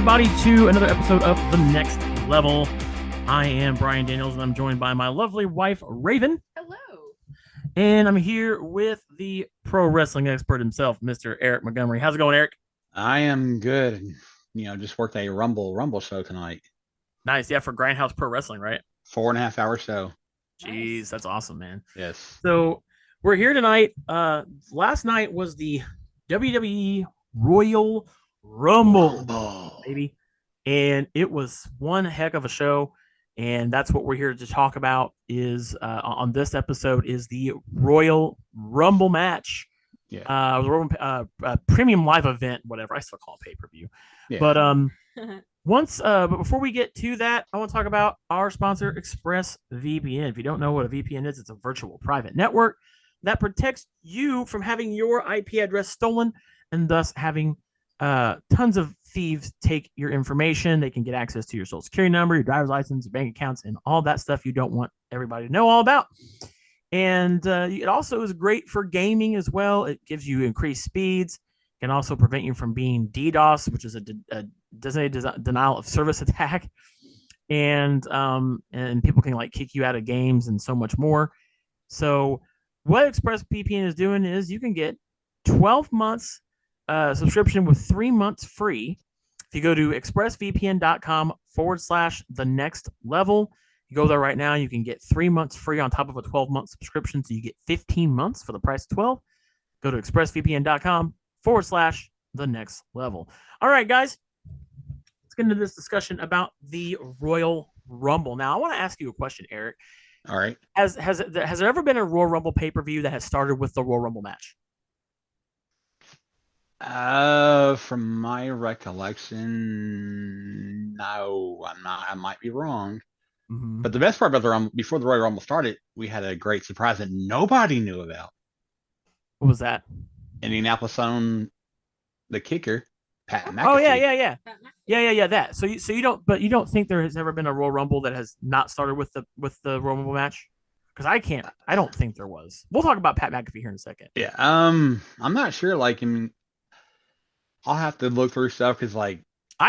everybody, to another episode of The Next Level. I am Brian Daniels, and I'm joined by my lovely wife, Raven. Hello. And I'm here with the pro wrestling expert himself, Mr. Eric Montgomery. How's it going, Eric? I am good. Just worked a Rumble show tonight. Nice. Yeah, for Grindhouse Pro Wrestling, right? 4.5 hour show. Jeez, Nice. That's awesome, man. Yes. So we're here tonight. Last night was the WWE Royal Rumble, baby. And it was one heck of a show. And that's what we're here to talk about is on this episode is the Royal Rumble match. Yeah. The Royal premium live event, whatever. I still call it pay-per-view. Yeah. But but before we get to that, I want to talk about our sponsor, ExpressVPN. If you don't know what a VPN is, it's a virtual private network that protects you from having your IP address stolen and thus having tons of thieves take your information. They can get access to your social security number, your driver's license, your bank accounts, and all that stuff you don't want everybody to know all about. And it also is great for gaming as well. It gives you increased speeds. Can also prevent you from being DDoS, which is a designated denial of service attack. And people can like kick you out of games and so much more. So what ExpressVPN is doing is you can get 12 months subscription with 3 months free. If you go to expressvpn.com/the-next-level, you go there right now, you can get 3 months free on top of a 12-month subscription. So you get 15 months for the price of 12. Go to expressvpn.com/the-next-level. All right, guys, let's get into this discussion about the Royal Rumble. Now, I want to ask you a question, Eric. All right. Has there ever been a Royal Rumble pay-per-view that has started with the Royal Rumble match? From my recollection, no, I'm not. I might be wrong. Mm-hmm. But the best part about the Rumble, before the Royal Rumble started, we had a great surprise that nobody knew about. What was that? Indianapolis own the kicker, Pat McAfee. Oh yeah. That. So you don't think there has ever been a Royal Rumble that has not started with the Royal Rumble match? Because I don't think there was. We'll talk about Pat McAfee here in a second. Yeah. I'm not sure. I'll have to look through stuff because I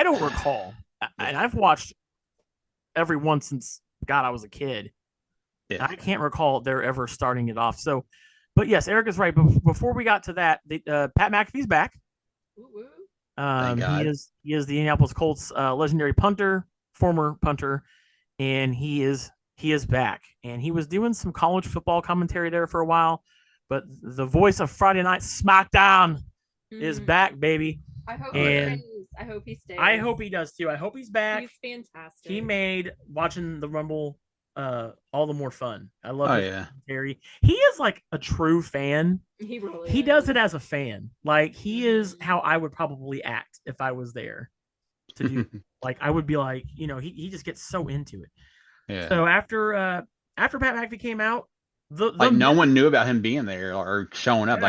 don't recall, and I've watched every one since I was a kid. Yeah. I can't recall they're ever starting it off. So, but yes, Eric is right. But before we got to that, Pat McAfee's back. Thank God. He is the Indianapolis Colts legendary former punter, and he is back. And he was doing some college football commentary there for a while, but the voice of Friday Night SmackDown is back, baby. I hope he stays. I hope he does too. I hope he's back. He's fantastic. He made watching the Rumble all the more fun. I love his commentary. He is like a true fan. He really He is. does it as a fan. Like he is how I would probably act if I was there to do like I would be like, he just gets so into it. Yeah. So after Pat McAfee came out, no one knew about him being there or showing up.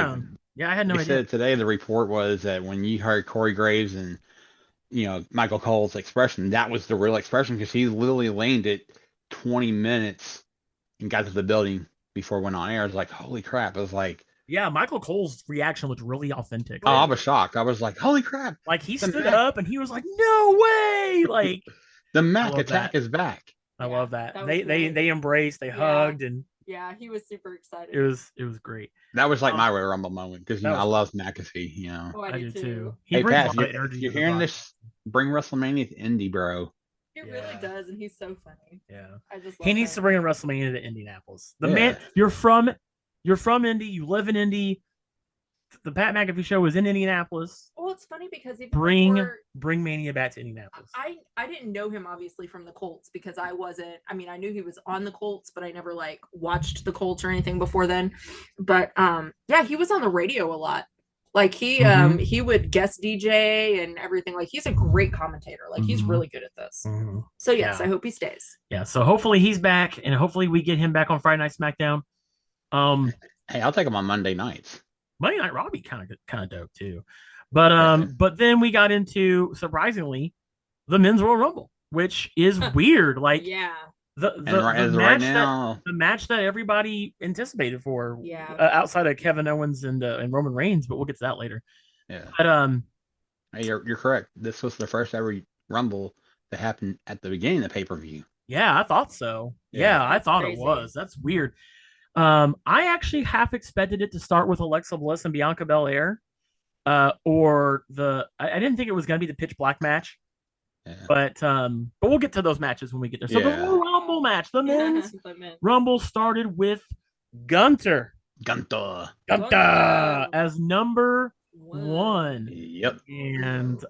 I had no idea. Said today the report was that when you heard Corey Graves and Michael Cole's expression, that was the real expression because he literally leaned it 20 minutes and got to the building before it went on air. I was like, holy crap. I was like, yeah, Michael Cole's reaction looked really authentic. Oh, I was shocked. I was like, holy crap. Like he stood up and he was like, no way. Like the Mac attack is back. I love that. They embraced, they hugged, and he was super excited. It was great. That was like my Royal Rumble moment because I love McAfee. Oh, I do too. Hey Pat, you're hearing this? Bring Wrestlemania to Indy, bro. He really does, and he's so funny. Yeah, he needs to bring a WrestleMania to Indianapolis. Man, you're from Indy, you live in Indy. The Pat McAfee show was in Indianapolis. Well, it's funny because even bring Mania back to Indianapolis. I didn't know him obviously from the Colts because I knew he was on the Colts, but I never watched the Colts or anything before then. But he was on the radio a lot. Like he would guest DJ and everything. Like he's a great commentator. Like he's really good at this. Mm-hmm. So yes, I hope he stays. Yeah. So hopefully he's back, and hopefully we get him back on Friday Night SmackDown. Hey, I'll take him on Monday nights. Monday Night Raw would be kind of dope too. But then we got into, surprisingly, the Men's Royal Rumble, which is weird. Like the match that everybody anticipated for, outside of Kevin Owens and Roman Reigns, but we'll get to that later. Yeah. But hey, you're correct. This was the first ever Rumble that happened at the beginning of the pay-per-view. Yeah, I thought so. Yeah. Yeah, I thought crazy. it was. That's weird. I actually half expected it to start with Alexa Bliss and Bianca Belair. Or I didn't think it was gonna be the pitch black match. Yeah. But we'll get to those matches when we get there. So the Royal Rumble match, the men's Rumble started with Gunther as number one. Yep. And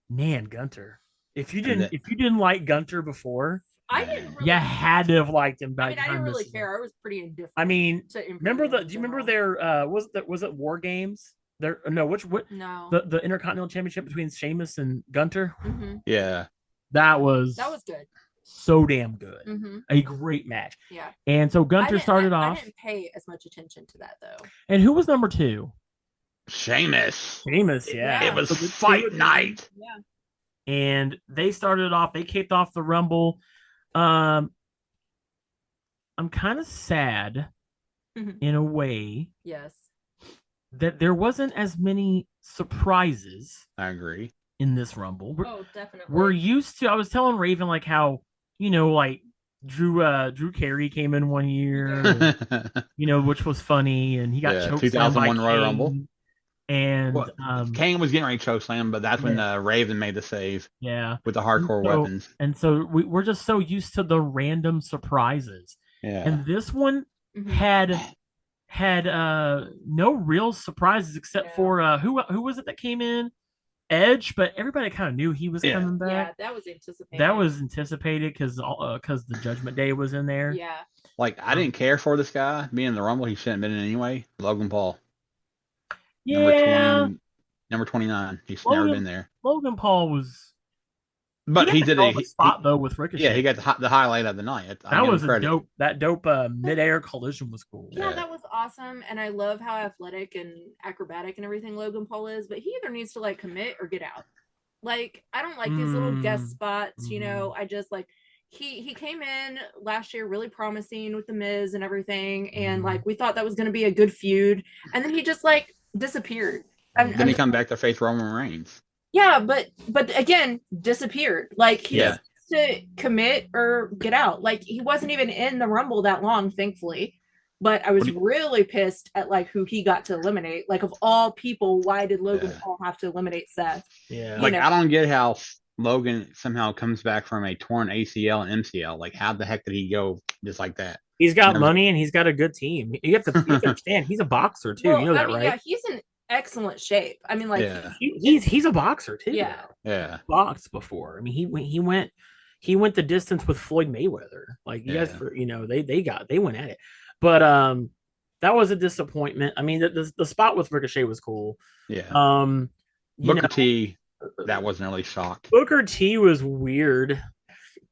man, Gunther. If you didn't like Gunther before, I didn't really you had to have liked him. I mean, I didn't really care. I was pretty indifferent. I mean, do you remember their was it War Games? No, No. The Intercontinental Championship between Sheamus and Gunther? Mm-hmm. Yeah. That was good. So damn good. Mm-hmm. A great match. Yeah. And so Gunther started off. I didn't pay as much attention to that though. And who was number 2? Sheamus, yeah. It was fight night. Yeah. And they started off, they kicked off the Rumble. I'm kind of sad in a way. Yes. That there wasn't as many surprises. I agree. In this Rumble. Definitely. We're used to, I was telling Raven like how, like Drew Carey came in one year, and, which was funny, and he got choked 2001 Royal Rumble. And Kane was getting ready to choke slam, but that's when Raven made the save. Yeah. With the hardcore weapons. And so we're just so used to the random surprises. Yeah. And this one had no real surprises except for who was it that came in? Edge, but everybody kind of knew he was coming back. Yeah, that was anticipated. That was anticipated because the Judgment Day was in there. Yeah. Like, I didn't care for this guy being in the Rumble. He shouldn't have been in anyway. Logan Paul. Yeah. Number 29. He's never been there. Logan Paul was. But he did a spot though with Ricochet. Yeah, he got the highlight of the night. That was a dope. That dope mid-air collision was cool. Yeah, that was awesome, and I love how athletic and acrobatic and everything Logan Paul is. But he either needs to commit or get out. Like, I don't like these little guest spots. I just he came in last year really promising with the Miz and everything, and we thought that was going to be a good feud, and then he just disappeared. Then he come back to face Roman Reigns. Yeah, but again, disappeared. He just to commit or get out. He wasn't even in the Rumble that long, thankfully. But I was really pissed at who he got to eliminate. Of all people, why did Logan Paul have to eliminate Seth? Yeah. I don't get how Logan somehow comes back from a torn ACL and MCL. How the heck did he go just like that? He's got money and he's got a good team. You have to understand, he's a boxer too. You know that, right? Yeah, he's in excellent shape. I mean, he's a boxer too. Yeah. Boxed before. I mean, he went the distance with Floyd Mayweather. You guys, they went at it. But that was a disappointment. I mean, the spot with Ricochet was cool. Yeah. Booker T, that wasn't really shocked. Booker T was weird.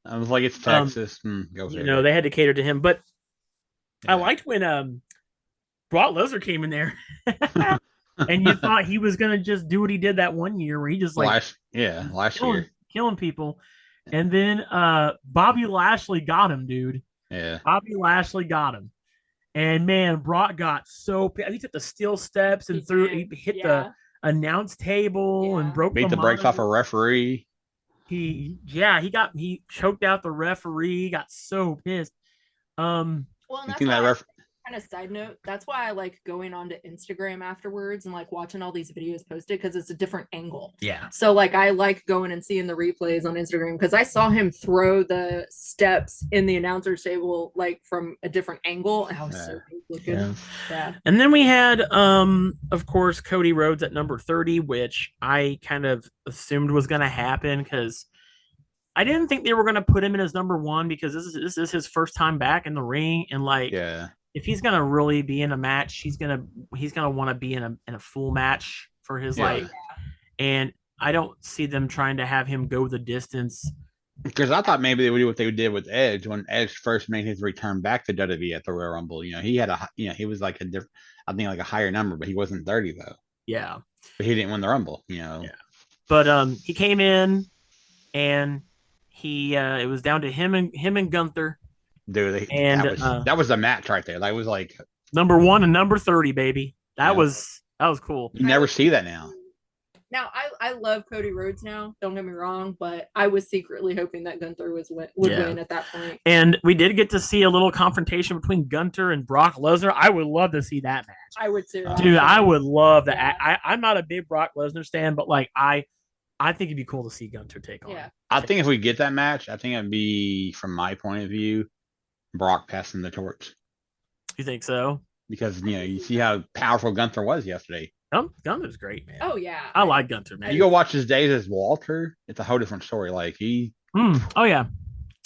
I was like, it's Texas. They had to cater to him. But I liked when Brock Lesnar came in there. And you thought he was gonna just do what he did that one year where he just last year killing people, and then Bobby Lashley got him, dude. Yeah, Bobby Lashley got him, and man, Brock got so he took the steel steps and he hit the announce table and beat the brakes off a referee. He choked out the referee. Got so pissed. Well, that's kind of side note, that's why I like going on to Instagram afterwards and watching all these videos posted, because it's a different angle. Yeah. So I like going and seeing the replays on Instagram, because I saw him throw the steps in the announcer's table from a different angle. And I was so looking. Yeah. And then we had of course Cody Rhodes at number 30, which I kind of assumed was going to happen, because I didn't think they were going to put him in as number 1, because this is his first time back in the ring, and if he's gonna really be in a match, he's gonna want to be in a full match for his and I don't see them trying to have him go the distance. Because I thought maybe they would do what they did with Edge when Edge first made his return back to WWE at the Royal Rumble. He had he was a different, I think a higher number, but he wasn't 30 though. Yeah, but he didn't win the Rumble. Yeah, but he came in and he it was down to him and Gunther. Dude, that was the match right there. That was number 1 and number 30, baby. That was cool. You never see that now. Now, I love Cody Rhodes now. Don't get me wrong, but I was secretly hoping that Gunther would win at that point. And we did get to see a little confrontation between Gunther and Brock Lesnar. I would love to see that match. I would too. Dude, I would love that. Yeah. I'm not a big Brock Lesnar stan, but like I think it'd be cool to see Gunther take on. Yeah. I think if we get that match, I think it'd be, from my point of view, Brock passing the torch. You think so? Because, you see how powerful Gunther was yesterday. Gunther's great, man. Oh, yeah. I like Gunther, man. You go watch his days as Walter, it's a whole different story. Like, Oh, yeah.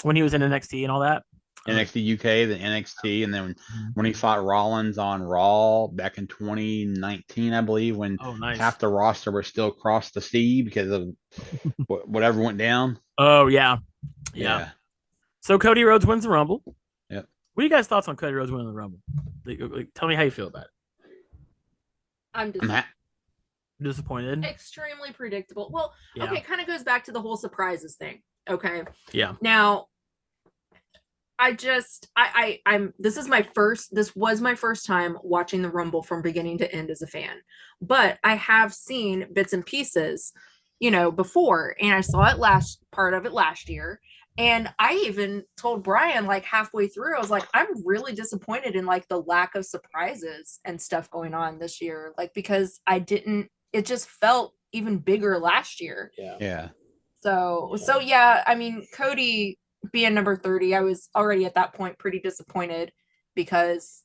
When he was in NXT and all that. NXT UK, then NXT, and then when he fought Rollins on Raw back in 2019, I believe, when half the roster was still across the sea because of whatever went down. Oh, yeah. So Cody Rhodes wins the Rumble. Yep. What are you guys' thoughts on Cody Rhodes winning the Rumble? Like, tell me how you feel about it. I'm disappointed. Extremely predictable. Well, Yeah. okay, kind of goes back to the whole surprises thing. Okay. Yeah. Now, this was my first time watching the Rumble from beginning to end as a fan, but I have seen bits and pieces, before, and I saw part of it last year. And I even told Brian, like, halfway through, I was like, I'm really disappointed in like the lack of surprises and stuff going on this year. Like, because it just felt even bigger last year. Yeah. So yeah, I mean, Cody being number 30, I was already at that point pretty disappointed because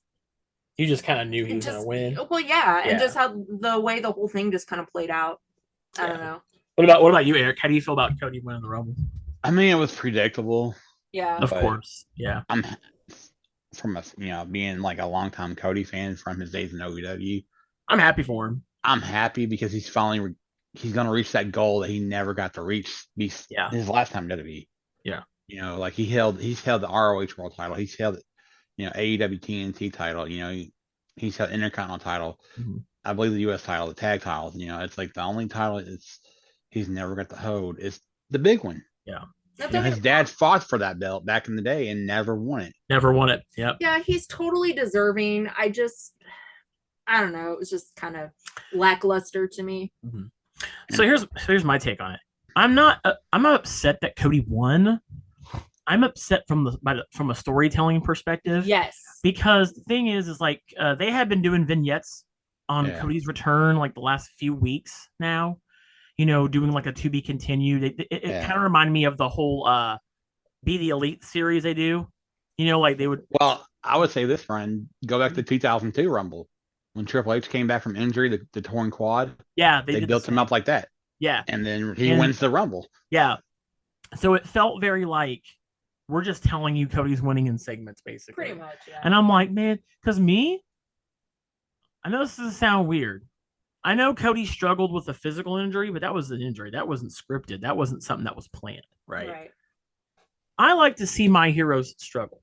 you just kind of knew he was going to win. Well, yeah, and just how the way the whole thing just kind of played out. I don't know. What about you, Eric? How do you feel about Cody winning the Rumble? I mean, it was predictable. Yeah. Of course. Yeah. I'm from being like a longtime Cody fan from his days in OVW. I'm happy for him. I'm happy because he's finally he's going to reach that goal that he never got to reach his last time in WWE. Yeah. Like he's held the ROH World Title. He's held AEW TNT title. He's held Intercontinental title. Mm-hmm. I believe the US title, the tag titles. It's like the only title he's never got to hold is the big one. Yeah. His dad fought for that belt back in the day and never won it. Yep. Yeah, he's totally deserving. I don't know. It was just kind of lackluster to me. Mm-hmm. So here's my take on it. I'm not upset that Cody won. I'm upset from a storytelling perspective. Yes. Because the thing is like they have been doing vignettes on Cody's return like the last few weeks now. Doing like a to be continued. It kind of reminded me of the whole Be the Elite series they do. Like they would. Well, I would say this, Ryan. Go back to 2002 Rumble when Triple H came back from injury, the torn quad. Yeah, they built him up like that. Yeah, and then he wins the Rumble. Yeah, so it felt very like we're just telling you Cody's winning in segments, basically. Pretty much, yeah. And I'm like, man, because I know this doesn't sound weird. I know Cody struggled with a physical injury, but that was an injury. That wasn't scripted. That wasn't something that was planned, right? I like to see my heroes struggle.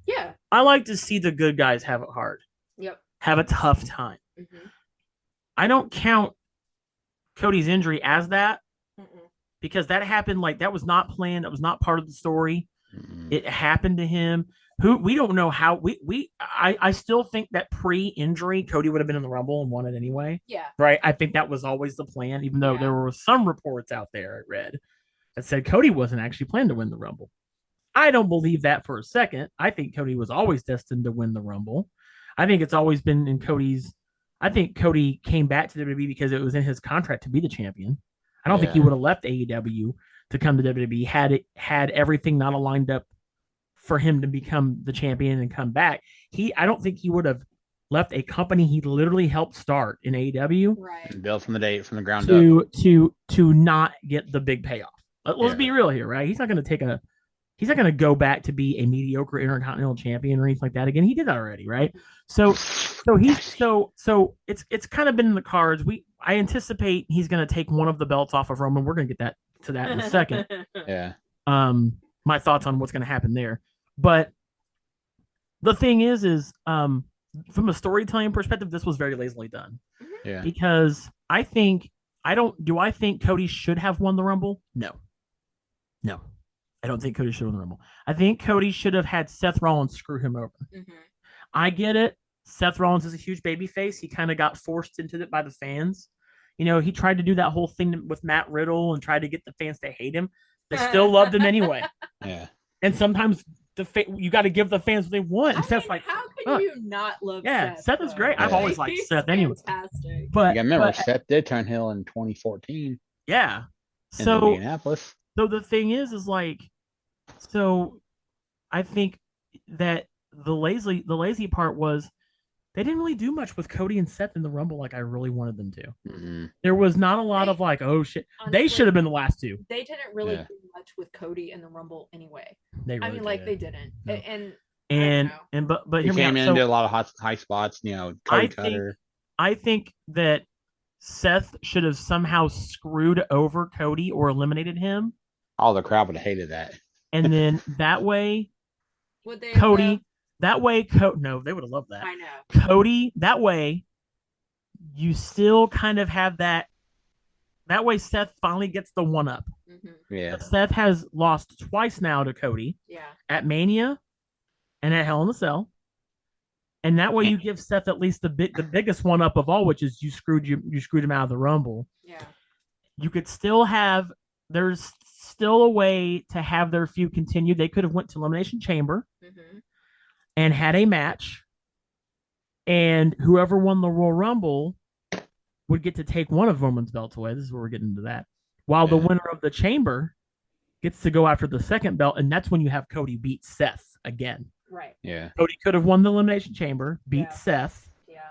Yeah. I like to see the good guys have it hard. Yep. Have a tough time. Mm-hmm. I don't count Cody's injury as that because that happened like that was not planned. That was not part of the story. Mm-hmm. It happened to him. We don't know how I still think that pre-injury Cody would have been in the Rumble and won it anyway. Yeah. Right. I think that was always the plan, even though there were some reports out there I read that said Cody wasn't actually planned to win the Rumble. I don't believe that for a second. I think Cody was always destined to win the Rumble. I think it's always been in Cody's. I think Cody came back to WWE because it was in his contract to be the champion. I don't think he would have left AEW to come to WWE had everything not aligned up for him to become the champion and come back. I don't think he would have left a company he literally helped start in AEW. Right. Built from the ground up. To not get the big payoff. Let's be real here, right? He's not going to go back to be a mediocre Intercontinental champion or anything like that again. He did that already, right? So it's kind of been in the cards. I anticipate he's going to take one of the belts off of Roman. We're going to get to that in a second. Yeah. My thoughts on what's going to happen there. But the thing is from a storytelling perspective, this was very lazily done. Yeah. Because I think Cody should have won the Rumble? No. I don't think Cody should have won the Rumble. I think Cody should have had Seth Rollins screw him over. Mm-hmm. I get it. Seth Rollins is a huge baby face. He kind of got forced into it by the fans. he tried to do that whole thing with Matt Riddle and tried to get the fans to hate him. They still loved him anyway. Yeah. And sometimes you got to give the fans what they want. And Seth's like, how can you not love Seth? Seth is great. Yeah. I've always liked He's Seth anyway. Fantastic. But You got to remember, Seth did turn heel in 2014 yeah. in So Indianapolis. So the thing is like, so I think that the lazy part was they didn't really do much with Cody and Seth in the Rumble like I really wanted them to. Mm-hmm. There was not a lot of like, oh shit, Honestly, they should have been the last two. They didn't really do much with Cody in the Rumble anyway. They really they didn't. No. And but He hear me came out. in and did a lot of high spots. Cody Cutter. I think that Seth should have somehow screwed over Cody or eliminated him. All the crowd would have hated that. And then that way, would they Cody. That way, no, they would have loved that. I know. Cody, that way, you still kind of have that. That way, Seth finally gets the one up. Mm-hmm. Yeah. Seth has lost twice now to Cody. Yeah. At Mania and at Hell in a Cell. And that way, you give Seth at least the biggest one up of all, which is you screwed him out of the Rumble. Yeah. You could still have. There's still a way to have their feud continue. They could have went to Elimination Chamber. Mm-hmm. And had a match, and whoever won the Royal Rumble would get to take one of Roman's belts away. This is where we're getting into that. While the winner of the Chamber gets to go after the second belt, and that's when you have Cody beat Seth again. Right. Yeah. Cody could have won the Elimination Chamber, beat Seth. Yeah.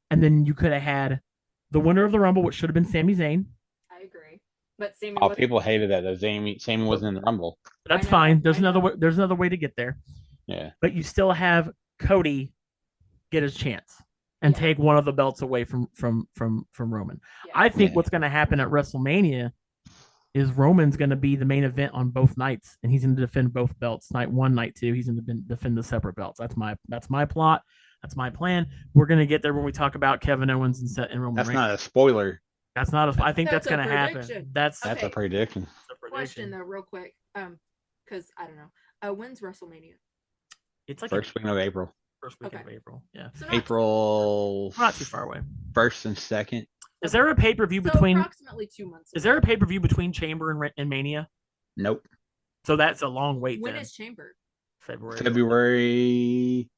And then you could have had the winner of the Rumble, which should have been Sami Zayn. I agree. But Sami people hated that. Sami wasn't in the Rumble. That's fine. There's another way. There's another way to get there. Yeah. But you still have Cody get his chance and take one of the belts away from Roman. Yeah. I think what's going to happen at WrestleMania is Roman's going to be the main event on both nights, and he's going to defend both belts. Night 1, night 2, he's going to defend the separate belts. That's my plot. That's my plan. We're going to get there when we talk about Kevin Owens and Roman Reigns. That's not a spoiler. That's not a. I think that's going to happen. That's a prediction. Question though, real quick, because I don't know. When's WrestleMania? It's like first week of April. First week of April. Yeah. So April. Not too far away. 1st and 2nd. Is there a pay-per-view between approximately 2 months? Is there a pay-per-view between Chamber and Mania? Nope. So that's a long wait. When is Chamber? February.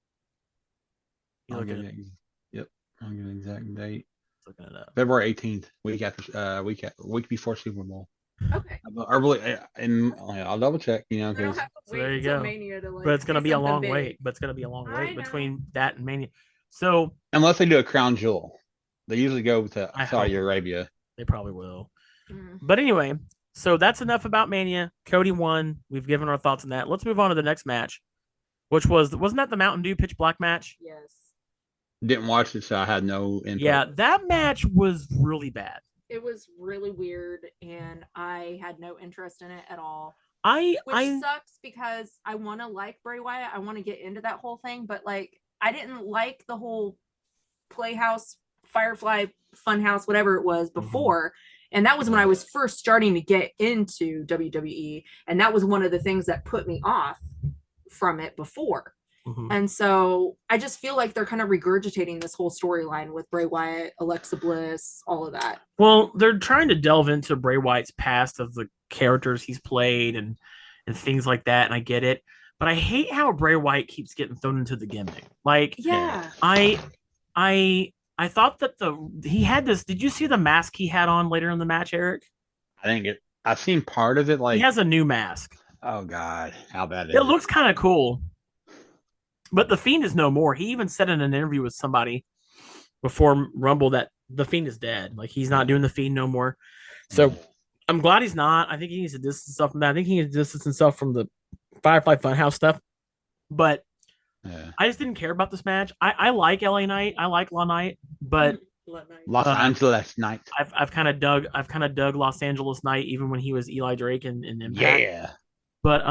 Yep. I'll get an exact date. Looking it up. February 18th, week before Super Bowl. Okay. I'll double check, because so there you go. Mania to, but it's gonna be a long wait. Between that and Mania. So unless they do a crown jewel, they usually go to Saudi Arabia. They probably will. But anyway, so that's enough about Mania. Cody won. We've given our thoughts on that. Let's move on to the next match, which wasn't that the Mountain Dew Pitch Black match? Yes. Didn't watch it, so I had no input. Yeah, that match was really bad. It was really weird, and I had no interest in it at all. Which sucks because I want to like Bray Wyatt. I want to get into that whole thing, but like I didn't like the whole Playhouse, Firefly, Funhouse, whatever it was before. And that was when I was first starting to get into WWE, and that was one of the things that put me off from it before. And so I just feel like they're kind of regurgitating this whole storyline with Bray Wyatt, Alexa Bliss, all of that. Well, they're trying to delve into Bray Wyatt's past of the characters he's played and things like that, and I get it. But I hate how Bray Wyatt keeps getting thrown into the gimmick. Like, yeah, I thought that he had this. Did you see the mask he had on later in the match, Eric? I've seen part of it. Like, he has a new mask. Oh God, how bad is it? It looks kind of cool. But the Fiend is no more. He even said in an interview with somebody before Rumble that the Fiend is dead. Like, he's not doing the Fiend no more. So I'm glad he's not. I think he needs to distance himself from that. I think he needs to distance himself from the Firefly Funhouse stuff. But I just didn't care about this match. I like LA Knight. I like La Knight, but Los Angeles Knight. I've kind of dug Los Angeles Knight even when he was Eli Drake and Impact. Yeah. But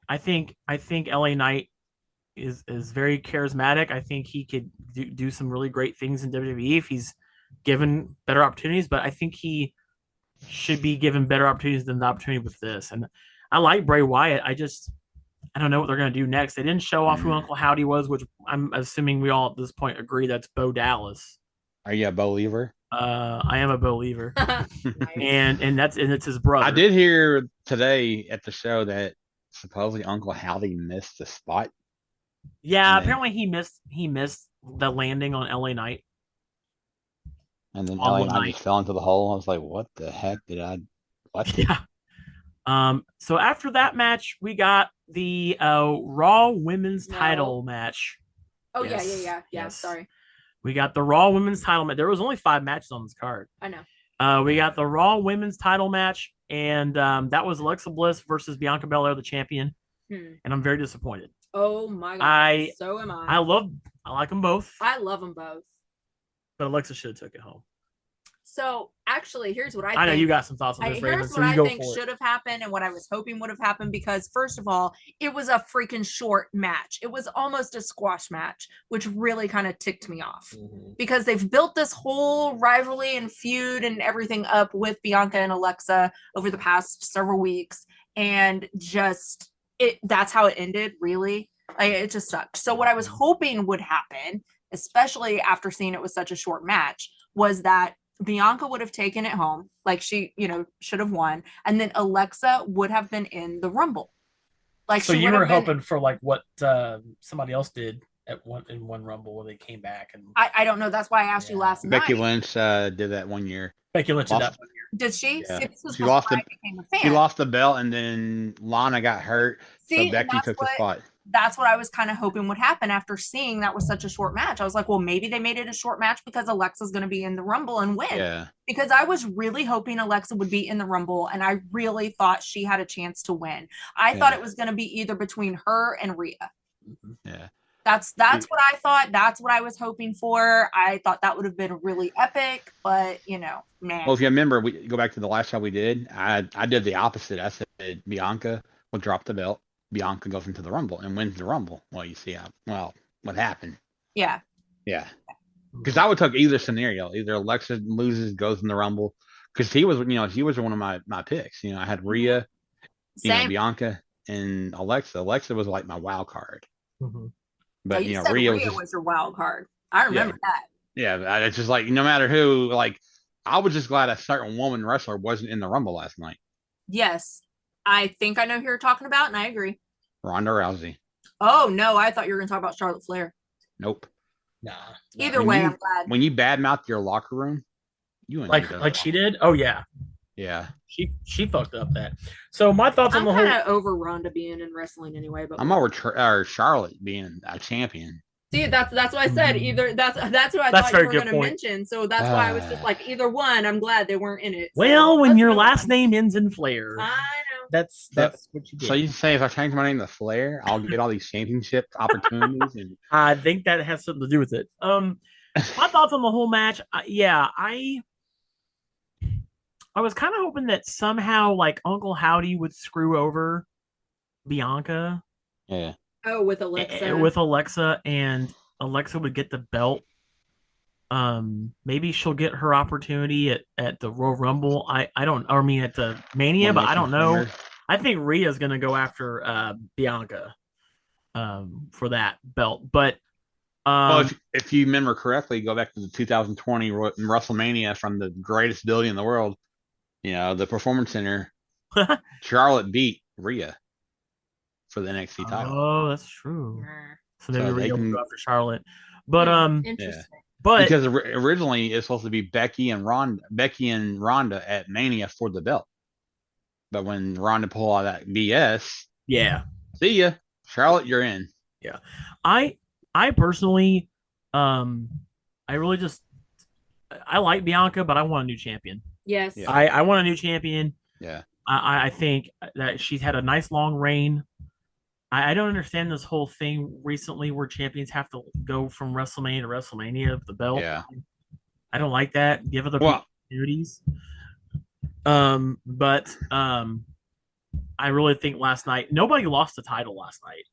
I think LA Knight is very charismatic. I think he could do some really great things in WWE if he's given better opportunities, but I think he should be given better opportunities than the opportunity with this. And I like Bray Wyatt. I don't know what they're going to do next. They didn't show off who Uncle Howdy was, which I'm assuming we all at this point agree that's Bo Dallas. Are you a believer? I am a believer, Nice. and it's his brother. I did hear today at the show that supposedly Uncle Howdy missed the spot. Yeah, And then- apparently he missed the landing on LA Knight. And then On LA one Knight night. just fell into the hole. I was like, what the heck did I what? Yeah. So after that match, we got the Raw Women's No. title match. Oh Yes, yeah. yes. Sorry, We got the Raw Women's title match. There was only 5 matches on this card. I know. We got the Raw Women's title match, and that was Alexa Bliss versus Bianca Belair, the champion. And I'm very disappointed. Oh my god. So am I like them both, I love them both. but Alexa should have took it home. So actually, here's what I think. I know you got some thoughts on this, Raven. Here's So what you I go think for it. should have happened and what I was hoping would have happened, because first of all, it was a freaking short match. It was almost a squash match, which really kind of ticked me off, because they've built this whole rivalry and feud and everything up with Bianca and Alexa over the past several weeks, and just that's how it ended, really. Like, it just sucked. So what I was hoping would happen, especially after seeing it was such a short match, was that Bianca would have taken it home, like she, should have won, and then Alexa would have been in the Rumble. Like, So she you would were have been- hoping for like what somebody else did in one Rumble when they came back, and I don't know. That's why I asked you last Becky night. Lynch did that one year. Becky Lynch did that Lost- one year. Did she? Yeah. See, this was She before lost I the- became a fan. She lost the belt, and then Lana got hurt, See, so and Becky that's took the spot. That's what I was kind of hoping would happen after seeing that was such a short match. I was like, well, maybe they made it a short match because Alexa's going to be in the Rumble and win. Yeah. Because I was really hoping Alexa would be in the Rumble, and I really thought she had a chance to win. I thought it was going to be either between her and Rhea. Yeah. That's what I thought. That's what I was hoping for. I thought that would have been really epic, but man. Well, if you remember, we go back to the last show we did. I did the opposite. I said Bianca will drop the belt. Bianca goes into the Rumble and wins the Rumble. Well, you see what happened. Yeah. Yeah. Because I would take either scenario. Either Alexa loses, goes in the Rumble. Because she was one of my picks. I had Rhea, Same. Bianca, and Alexa. Alexa was like my wild card. Mhm. Yeah, But you said Rhea Rhea was your wild card. I remember that. Yeah, it's just like no matter who. Like I was just glad a certain woman wrestler wasn't in the Rumble last night. Yes. I think I know who you're talking about, and I agree. Ronda Rousey. Oh, no, I thought you were going to talk about Charlotte Flair. Nope. Nah. Either When way, you- I'm glad. When you badmouth your locker room, you and Like she did. Oh yeah, Yeah. she fucked up that. So my thoughts on I'm the kind whole. of over Ronda being in wrestling anyway, but I'm over Charlotte being a champion. see, that's what I said. Either that's what I That's thought you very were good going to point. mention. So that's why I was just like, either one. I'm glad they weren't in it. So Well, when let's your move last on. name ends in Flair, I know. that's what you did. So you say if I change my name to Flair, I'll get all these championship opportunities and I think that has something to do with it. My thoughts on the whole match. I was kind of hoping that somehow like Uncle Howdy would screw over Bianca yeah. Oh, with Alexa. with Alexa, and Alexa would get the belt. Maybe she'll get her opportunity at the Royal Rumble. I mean at the Mania, but I don't know. I think Rhea's gonna go after Bianca for that belt. But Well, if you remember correctly, go back to the 2020 WrestleMania from the greatest building in the world, the Performance Center. Charlotte beat Rhea for the NXT title. oh, that's true. So maybe So Rhea they will can- go after Charlotte. But Interesting. but Because originally it's supposed to be Becky and Ronda at Mania for the belt, but when Ronda pulled all that BS, yeah. see ya, Charlotte, you're in. I personally, I really just, I like Bianca, but I want a new champion. Yes. Yeah. I want a new champion. Yeah. I think that she's had a nice long reign. I don't understand this whole thing recently where champions have to go from WrestleMania to WrestleMania with the belt. Yeah. I don't like that. Give other Well- people duties. But I really think last night nobody lost the title last night.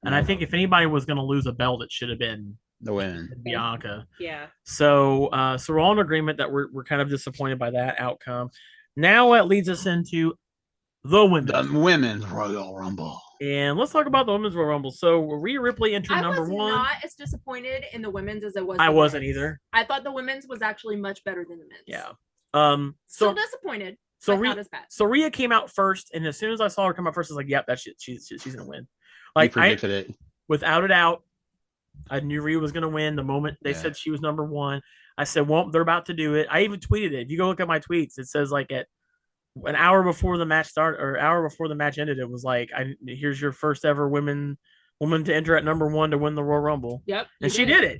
And I think if anybody was going to lose a belt, it should have been The women. Bianca. Yeah. So we're all in agreement that we're kind of disappointed by that outcome. Now it leads us into the women's. The Women's Royal Rumble. And let's talk about the Women's Royal Rumble. So Rhea Ripley entered I number was one. not as disappointed in the women's as I was. I the wasn't men's. either. I thought the women's was actually much better than the men's. Yeah. Still disappointed. So but not as bad. So Rhea came out first, and as soon as I saw her come out first, I was like, "Yep, that's shit. She's gonna win." Like, you predicted it without a doubt. I knew Rhea was gonna win the moment they said she was number one. I said, "Well, they're about to do it." I even tweeted it. If you go look at my tweets, it says like at an hour before the match started or hour before the match ended, it was like, "Here's your first ever woman to enter at number one to win the Royal Rumble." Yep, and she did it.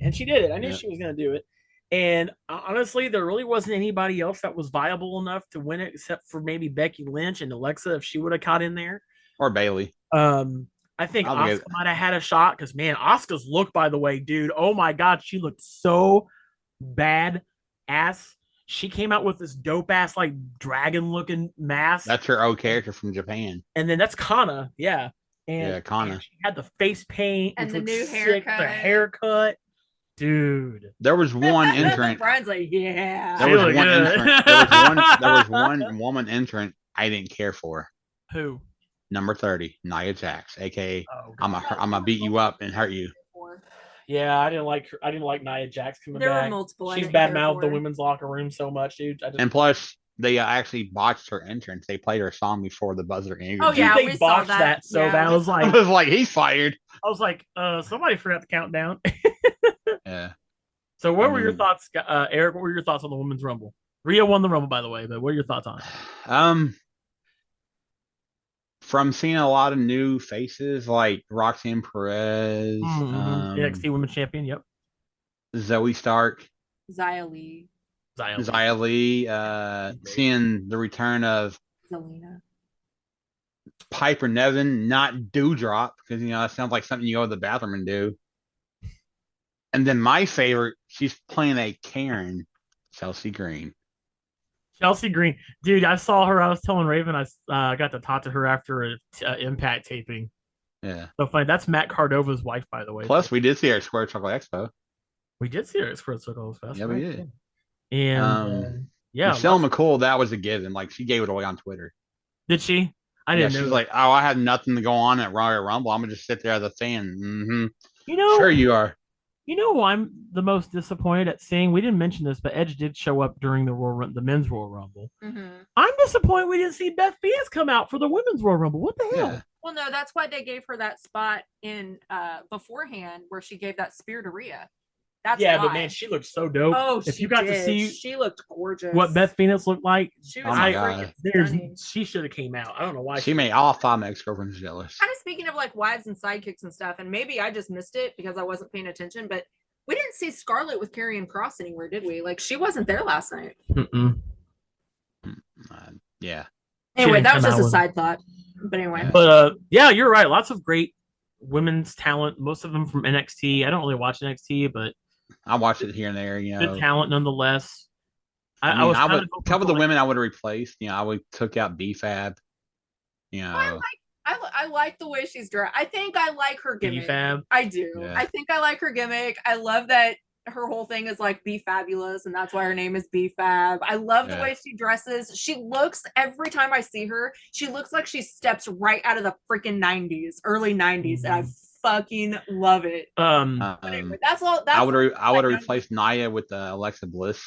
I knew she was gonna do it. And honestly, there really wasn't anybody else that was viable enough to win it, except for maybe Becky Lynch and Alexa if she would have caught in there, or Bailey. I think Asuka might have had a shot because, man, Asuka's look, by the way, dude. Oh my God, she looked so bad ass. She came out with this dope ass like dragon looking mask. That's her old character from Japan. And then that's Kana, yeah. And Kana. She had the face paint and the new haircut. The haircut. Dude, there was one entrant. Brian's like, yeah. There was one entrant. There was one woman entrant I didn't care for. Who? Number 30, Nia Jax, aka I'm gonna beat you up and hurt you. Yeah, I didn't like her. I didn't like Nia Jax coming back. There were multiple. She's badmouthed the women's locker room so much, dude. And plus, they actually botched her entrance. They played her song before the buzzer. Oh yeah, they botched that so bad. I was like, he's fired. I was like, somebody forgot the countdown. Yeah. So what were your thoughts, Eric? What were your thoughts on the Women's Rumble? Rhea won the Rumble, by the way, but what are your thoughts on it? From seeing a lot of new faces like Roxanne Perez, NXT Women's Champion, yep. Zoe Stark, Xia Li, seeing the return of Zelina, Piper Niven, not Dewdrop, because that sounds like something you go to the bathroom and do. And then my favorite, she's playing a Karen, Chelsea Green. Chelsea Green, dude, I saw her. I was telling Raven I got to talk to her after an Impact taping. Yeah, so funny. That's Matt Cardova's wife, by the way. Plus, we did see her at Square Circle Expo. We did see her at Square Circle Expo. Yeah, we did. And Michelle McCool, that was a given. Like, she gave it away on Twitter. Did she? I didn't know. She's like, "Oh, I had nothing to go on at Royal Rumble. I'm gonna just sit there as a fan." Mm-hmm. Sure you are. You know who I'm the most disappointed at seeing? We didn't mention this, but Edge did show up during the men's Royal Rumble. Mm-hmm. I'm disappointed we didn't see Beth Phoenix come out for the women's Royal Rumble. What the hell? Yeah. Well, no, that's why they gave her that spot in beforehand where she gave that spear to Rhea. That's why. But man, she looked so dope. Oh, if you got to see, she looked gorgeous. What Beth Phoenix looked like, she was she should have came out. I don't know why. She made all 5 ex-girlfriends jealous. Kind of speaking of like wives and sidekicks and stuff, and maybe I just missed it because I wasn't paying attention, but we didn't see Scarlett with Karrion Kross anywhere, did we? Like, she wasn't there last night. Yeah. Anyway, that was just a side thought. But anyway. Yeah. But yeah, you're right. Lots of great women's talent. Most of them from NXT. I don't really watch NXT, but I watched it here and there. Good talent nonetheless. I would couple the women I would have replaced. I would took out B-Fab. I like the way she's dressed. I think I like her gimmick. B-Fab. I do. Yeah. I think I like her gimmick. I love that her whole thing is like Be Fabulous, and that's why her name is B-Fab. I love the way she dresses. She looks, every time I see her, she looks like she steps right out of the freaking 90s, early 90s, and I fucking love it. Anyway, that's all. I would have replaced Nia with Alexa Bliss.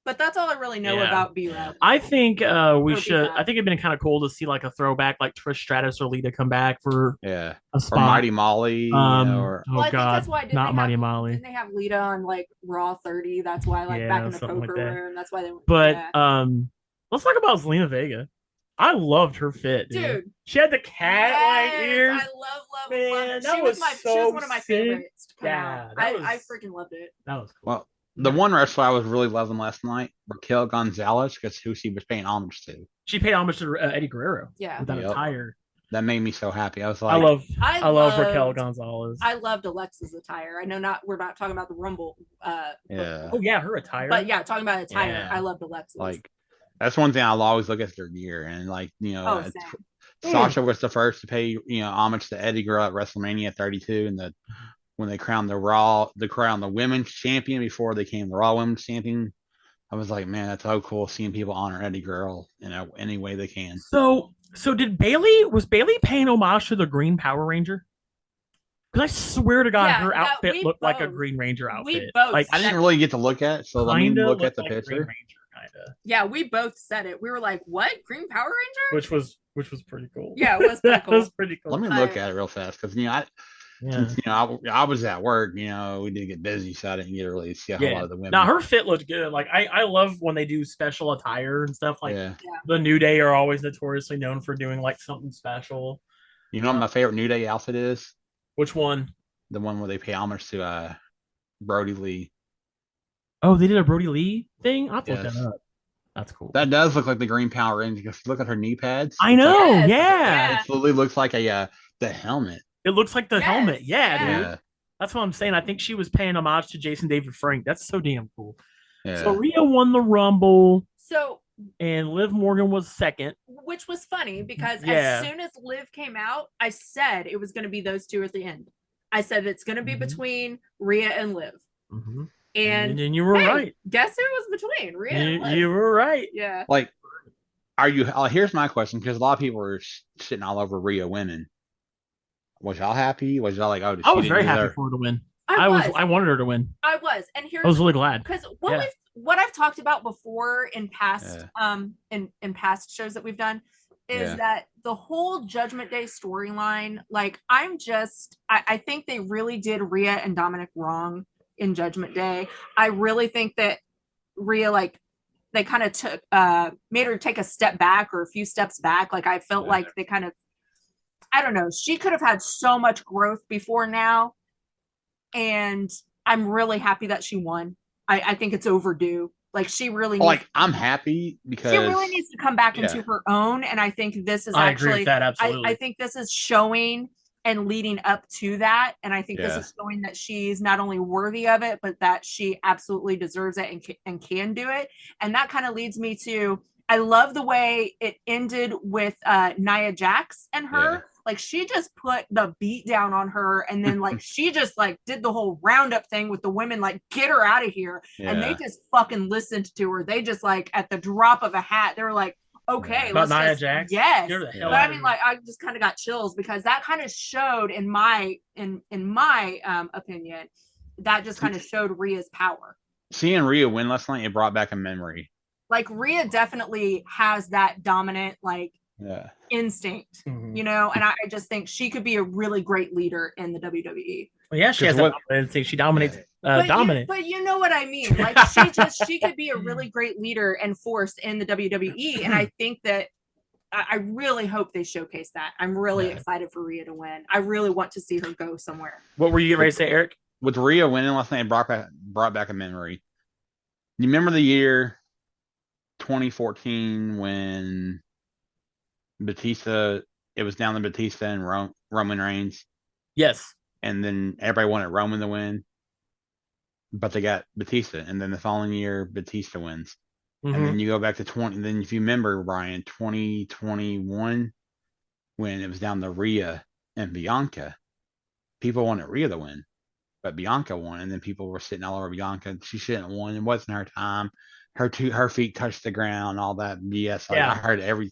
But that's all I really know about B-Rab. I think we should. I think it'd been kind of cool to see like a throwback, like Trish Stratus or Lita come back for a spot. Or Mighty Molly. I think that's why not Mighty Molly. Didn't they have Lita on like Raw 30? That's why, like back in the poker room. That's why they. But let's talk about Zelina Vega. I loved her fit, dude. She had the cat ears. I love man. She was one of my favorites. Yeah, I freaking loved it. That was cool. Well, the one wrestler I was really loving last night, Raquel Gonzalez, because who she was paying homage to. She paid homage to Eddie Guerrero. Yeah, with that attire. That made me so happy. I was like, I love Raquel Gonzalez. I loved Alexa's attire. I know we're not talking about the Rumble. Her attire. But yeah, talking about attire, yeah. I loved Alexa's. Like, that's one thing I'll always look at their gear, and like Sasha was the first to pay homage to Eddie Guerrero at WrestleMania 32, and when they crowned the women's champion before they became the Raw Women's Champion. I was like, man, that's so cool seeing people honor Eddie Guerrero in any way they can. So So was Bailey paying homage to the Green Power Ranger? Because I swear to God, Yeah, her that outfit we looked like a both- Green Ranger we outfit. both Like I didn't really get to look at it, so let me kinda look at looked the like Green picture. Ranger, kinda. Yeah, we both said it. We were like, "What? Green Power Ranger?" Which was pretty cool. Yeah, it was pretty That cool. was pretty cool. Let me look at it real fast because Yeah. since I was at work, we did get busy, so I didn't get to really see a whole lot of the women. Now her fit looked good. Like I love when they do special attire and stuff. Like Yeah. the New Day are always notoriously known for doing like something special. You know what my favorite New Day outfit is? Which one? The one where they pay homage to Brody Lee. Oh, they did a Brody Lee thing? I'll have to look Yes. that up. That's cool. That does look like the Green Power Ranger. If you look at her knee pads, I it's like- know, Yes, yeah. it literally looks like the helmet. It looks like the Yes, helmet. Yeah, yeah. dude. That's what I'm saying. I think she was paying homage to Jason David Frank. That's so damn cool. Yeah. So Rhea won the Rumble So, and Liv Morgan was second. which was funny because Yeah. as soon as Liv came out, I said it was going to be those two at the end. I said it's going to be Mhm. between Rhea and Liv. Mhm. And And you were hey, right. guess who it was between Rhea and Liv? You were right. Yeah. Like, are you? Here's my question, because a lot of people are sitting all over Rhea winning. Was y'all happy? Was y'all like, oh, I was very happy for her to win. I wanted her to win. I was. And here's I was really glad. because Yeah. what I've talked about before in past Yeah. in past shows that we've done is Yeah. that the whole Judgment Day storyline, like I think they really did Rhea and Dominic wrong in Judgment Day. I really think that Rhea, like, they kind of took made her take a step back or a few steps back. Like I felt Yeah. like they kind of, I don't know, she could have had so much growth before now. And I'm really happy that she won. I think it's overdue. Like she really needs Like, I'm happy because she really needs to come back Yeah. into her own. And I think this is I actually agree with that absolutely. I think this is showing and leading up to that. And I think this Yeah. is showing that she's not only worthy of it, but that she absolutely deserves it and can do it. And that kind of leads me to, I love the way it ended with Nia Jax and her. Yeah. Like she just put the beat down on her, and then like she just like did the whole roundup thing with the women, like get her out of here. And they Yeah. just fucking listened to her. They just like at the drop of a hat, they were like, okay, Yeah. About let's Nia just, Jax? yes. Get her the hell But out I of mean, here. like I just kind of got chills because that kind of showed in my opinion, that just kind of showed Rhea's power. Seeing Rhea win last night, it brought back a memory. Like Rhea definitely has that dominant like Yeah. instinct, Mhm. you know, and I just think she could be a really great leader in the WWE. Well, yeah, she has that dominant thing. She dominates. Dominant. But you know what I mean. Like she could be a really great leader and force in the WWE, and I think that I really hope they showcase that. I'm really excited for Rhea to win. I really want to see her go somewhere. What were you getting ready to say, Eric? With Rhea winning last night, it brought back a memory. You remember the year 2014 when Batista, it was down to Batista and Roman Reigns, Yes. and then everybody wanted Roman to win, but they got Batista, and then the following year Batista wins. Mhm. And then you go back to 20. Then if you remember, Brian, 2021, when it was down to Rhea and Bianca, people wanted Rhea to win, but Bianca won, and then people were sitting all over Bianca. She shouldn't have won. It wasn't her time. Her feet touched the ground. All that BS. Like, Yeah. I heard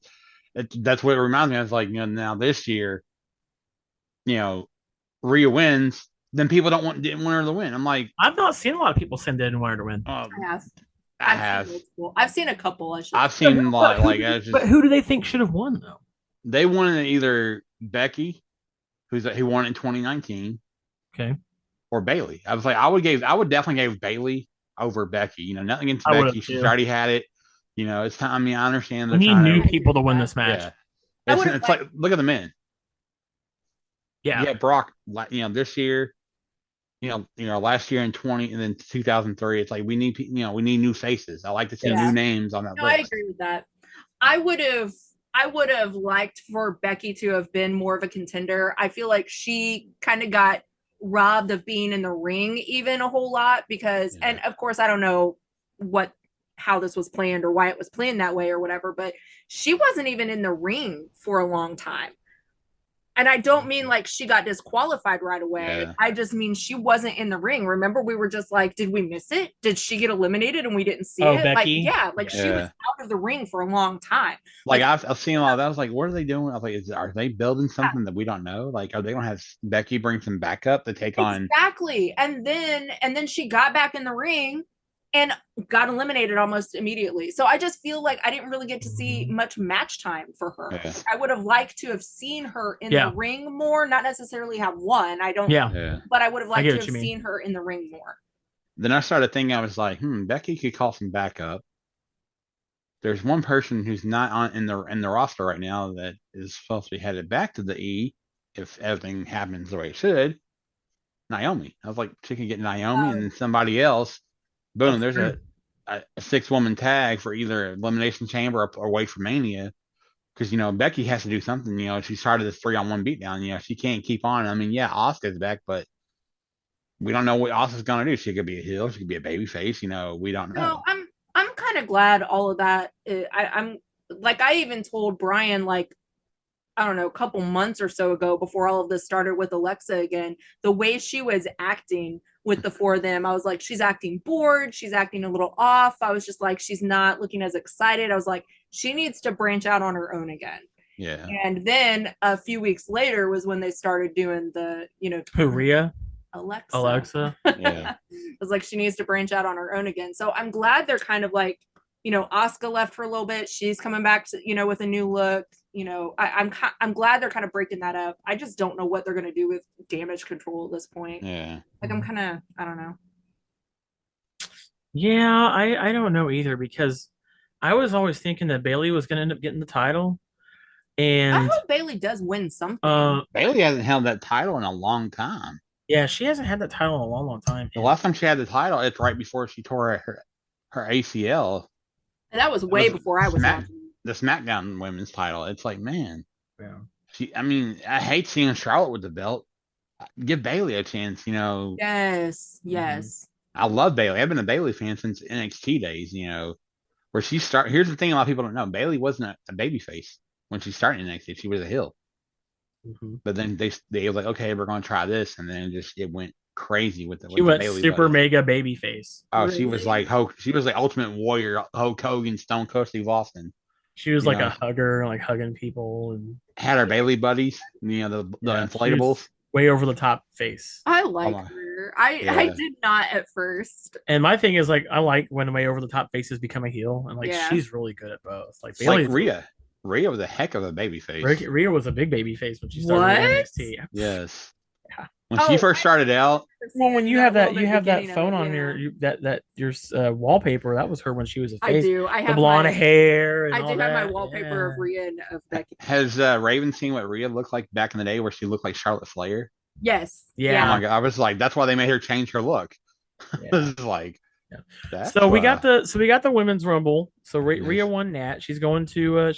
that's what it reminds me of. Like, now this year, Rhea wins, then people didn't want her to win. I'm like, I've not seen a lot of people saying they didn't want her to win. I have. I have. I've seen a couple. I've seen a lot. But who do they think should have won though? They wanted either Becky, who won in 2019, Okay, or Bailey. I was like, I would definitely give Bailey over Becky. Nothing against I would've Becky. She's too. already had it. It's time. I mean, I understand we they're need trying new to. people to win this match. Yeah. I would've It's like, look at the men. Yeah. Yeah, Brock. This year, last year in 20 and then 2003. It's like we need new faces. I like to see Yeah. new names on that No, list. I agree with that. I would have liked for Becky to have been more of a contender. I feel like she kind of got robbed of being in the ring even a whole lot because, and of course, I don't know how this was planned or why it was planned that way or whatever, but she wasn't even in the ring for a long time. And I don't mean like she got disqualified right away. Yeah. I just mean she wasn't in the ring. Remember, we were just like, did we miss it? Did she get eliminated and we didn't see it? Becky? Like she was out of the ring for a long time. Like I've seen all that. I was like, what are they doing? I was like, are they building something that we don't know? Like, are they gonna have Becky bring some backup to take on? Exactly. And then she got back in the ring and got eliminated almost immediately. So I just feel like I didn't really get to see much match time for her. Yeah. I would have liked to have seen her in the ring more, not necessarily have won. I don't but I would have liked to have seen her in the ring more. Then I started thinking, I was like, Becky could call some backup. There's one person who's not on in the roster right now that is supposed to be headed back to the E if everything happens the way it should. Naomi. I was like, she could get Naomi and somebody else. Boom, there's a 6-woman tag for either Elimination Chamber or Wait for Mania. Because, Becky has to do something. She started this 3-on-1 beatdown. She can't keep on. I mean, yeah, Asuka's back, but we don't know what Asuka's going to do. She could be a heel. She could be a babyface. We don't know. No, I'm kind of glad all of that. I'm like, I even told Brian, like, I don't know, a couple months or so ago before all of this started with Alexa again, the way she was acting with the 4 of them, I was like, she's acting bored. She's acting a little off. I was just like, she's not looking as excited. I was like, she needs to branch out on her own again. Yeah. And then a few weeks later was when they started doing the, who, Rhea? Alexa. Yeah. It was like, she needs to branch out on her own again. So I'm glad they're kind of like, Asuka left for a little bit. She's coming back to, with a new look. I'm glad they're kind of breaking that up. I just don't know what they're going to do with Damage Control at this point. Yeah. Like, I'm kind of, I don't know. Yeah, I don't know either, because I was always thinking that Bayley was going to end up getting the title. And I hope Bayley does win something. Bayley hasn't held that title in a long time. Yeah, she hasn't had that title in a long, long time. The last time she had the title, it's right before she tore her ACL. And that was way before I was watching. The SmackDown Women's title. It's like, man. Yeah. I hate seeing Charlotte with the belt. Give Bayley a chance, Yes. I love Bayley. I've been a Bayley fan since NXT days, where she started. Here's the thing a lot of people don't know. Bayley wasn't a babyface when she started NXT. She was a heel. Mm-hmm. But then they were like, okay, we're going to try this. And then it went crazy with the She went Bayley super buddies. mega babyface. Oh, really? She was like Ultimate Warrior, Hulk Hogan, Stone Cold Steve Austin. She was like a hugger, like hugging people, and had her Bayley buddies, the inflatables. Way over the top face. I like her. I did not at first. And my thing is, like, I like when way over the top faces become a heel, and she's really good at both. Like Rhea. Rhea was a heck of a baby face. Rhea was a big baby face when she started NXT. Yes. Yeah. When she first started out. Well, when you have that phone on your wallpaper, that was her when she was a face. I do. I have the blonde hair. And I all do that. have my wallpaper of Rhea and of Becky. Has Raven seen what Rhea looked like back in the day, where she looked like Charlotte Flair? Yes. Yeah. Oh my God! I was like, that's why they made her change her look. It was like. Yeah. So we got the Women's Rumble. So Rhea won that. She's going to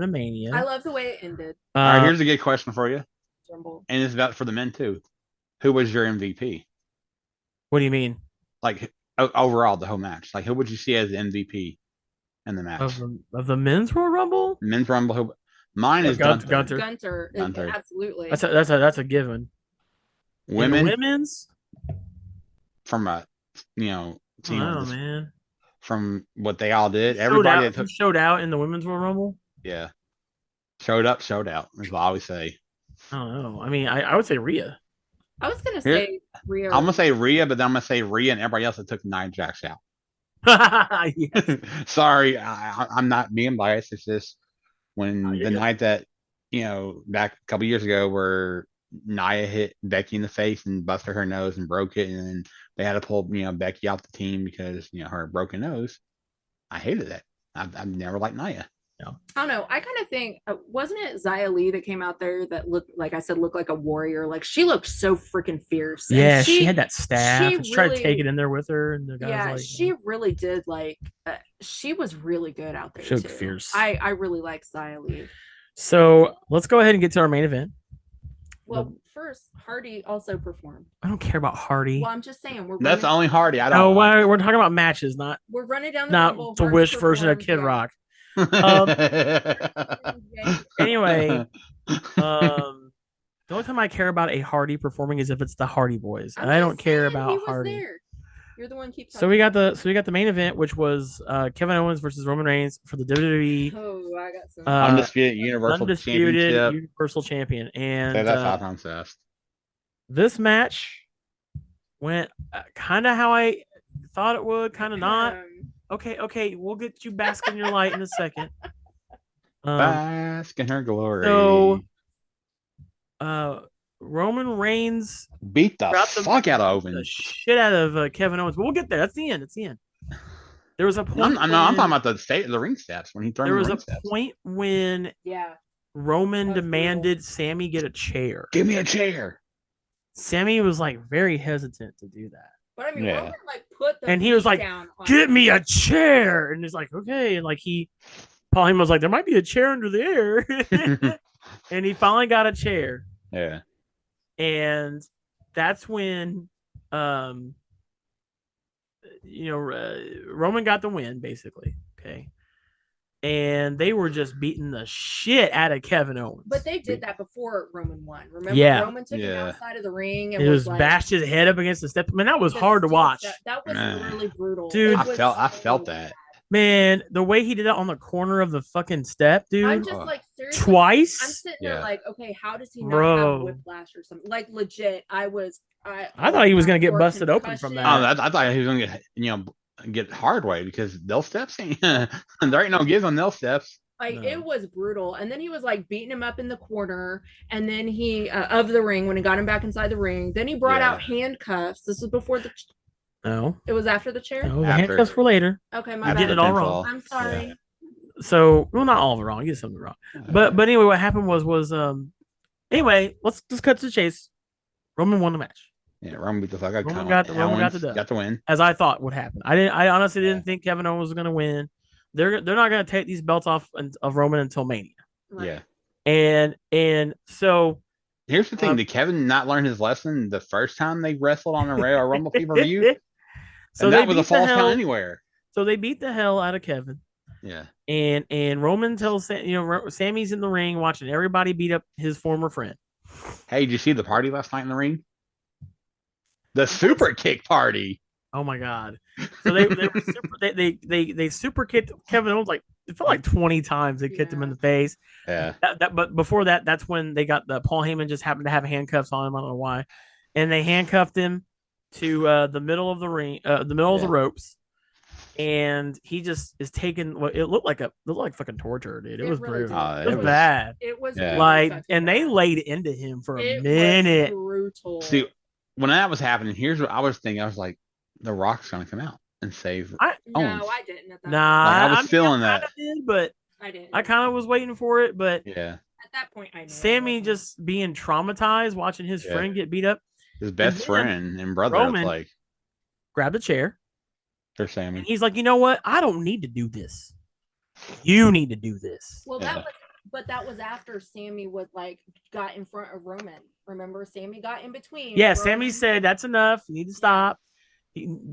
Mania. I love the way it ended. All right, here's a good question for you. Rumble. And it's about for the men too. Who was your MVP? What do you mean? Like overall, the whole match. Like, who would you see as the MVP in the match of the Men's Royal Rumble? Men's Rumble. Mine is Gunter. Gunter. Absolutely. That's a given. Women's from a team. Man. From what they all did, everybody showed out in the Women's Royal Rumble. Yeah, showed up, showed out. That's what I always say. I don't know. I mean, I would say Rhea. I was gonna say Rhea. I'm gonna say Rhea, but then I'm gonna say Rhea and everybody else that took Nia Jax out. Sorry, I'm not being biased. It's just when the night that back a couple years ago where Nia hit Becky in the face and busted her nose and broke it, and then they had to pull Becky out the team because her broken nose. I hated that. I've never liked Nia. No. I don't know. I kind of think wasn't it Xia Li that came out there that looked like a warrior? Like she looked so freaking fierce. Yeah, she had that staff. She tried to take it in there with her, and the guy was like, she really did. Like she was really good out there. She looked fierce. I really like Xia Li. So let's go ahead and get to our main event. Well, first, Hardy also performed. I don't care about Hardy. Well, I'm just saying that's the only Hardy I don't. No, we're talking about matches, not. We're running down the Wish version of Kid Rock. Anyway, The only time I care about a Hardy performing is if it's the Hardy Boys, and I I'm don't just care saying, about he was Hardy. there. You're the one keep So we got the main event, which was Kevin Owens versus Roman Reigns for the WWE Oh, I got some. Undisputed Universal Championship. Universal Champion, Say and that 5 times fast. this match went kind of how I thought it would, kind of not. Okay, we'll get you bask in your light in a second. Bask in her glory. So, Roman Reigns beat the fuck out of the Owens. shit out of Kevin Owens, but we'll get there. That's the end. It's the end. There was a point. I'm talking about the ring steps when he threw. There was a steps. point when Yeah, Roman demanded Sammy get a chair. Give me a chair. Sammy was like very hesitant to do that. but I mean, Roman like put the And he was like, down on "Get me a chair," and he's like, "Okay," and like Paul Heyman was like, "There might be a chair under there," and he finally got a chair. Yeah. And that's when, Roman got the win, basically. Okay. And they were just beating the shit out of Kevin Owens. But they did that before Roman won. Remember, Roman took him outside of the ring and was like, bashed his head up against the step. Man, that was hard to watch. That was really brutal, dude. I felt that. Man, the way he did it on the corner of the fucking step, dude. I'm just like, seriously, twice. I'm sitting there like, okay, how does he not have whiplash or something? Like, legit, I thought he was gonna get busted open from that. I thought he was gonna get hard way because those steps ain't there ain't no give on those steps. Like it was brutal. And then he was like beating him up in the corner, and then he of the ring when he got him back inside the ring. Then he brought out handcuffs. This was before the. No, it was after the chair. No, the handcuffs were later. Okay, I did it all wrong. I'm sorry. Yeah. So, well, not all wrong. You did something wrong. But anyway, what happened was anyway, let's just cut to the chase. Roman won the match. Yeah, Roman beat the fuck out of Roman got the win. As I thought would happen. I honestly didn't think Kevin Owens was going to win. They're not going to take these belts off of Roman until Mania. Right. Yeah. And so here's the thing: did Kevin not learn his lesson the first time they wrestled on a Royal Rumble pay-per-view? So that was a false count anywhere. So they beat the hell out of Kevin. Yeah. And Roman tells Sammy's in the ring watching everybody beat up his former friend. Hey, did you see the party last night in the ring? The super kick party. Oh my god! So they super kicked Kevin Owens like it felt like 20 times. They kicked him in the face. Yeah. But before that, that's when they got the Paul Heyman just happened to have handcuffs on him. I don't know why, and they handcuffed him to the middle of the ring, the middle of the ropes, and he just is taking what it looked like fucking torture, dude. It was really brutal. It was bad. It was like, and they laid into him for a minute. Brutal. See, when that was happening, here's what I was thinking. I was like, The Rock's gonna come out and save Owens. No, I didn't. At that I was feeling that. But I didn't. I kind of was waiting for it, but yeah. At that point, I knew. Sammy just being traumatized, watching his friend get beat up. His best friend and brother, Roman grabbed a chair for Sammy. And he's like, you know what? I don't need to do this. You need to do this. Well, that was after Sammy got in front of Roman. Remember, Sammy got in between. Yeah, Sammy said, "That's enough. You need to stop."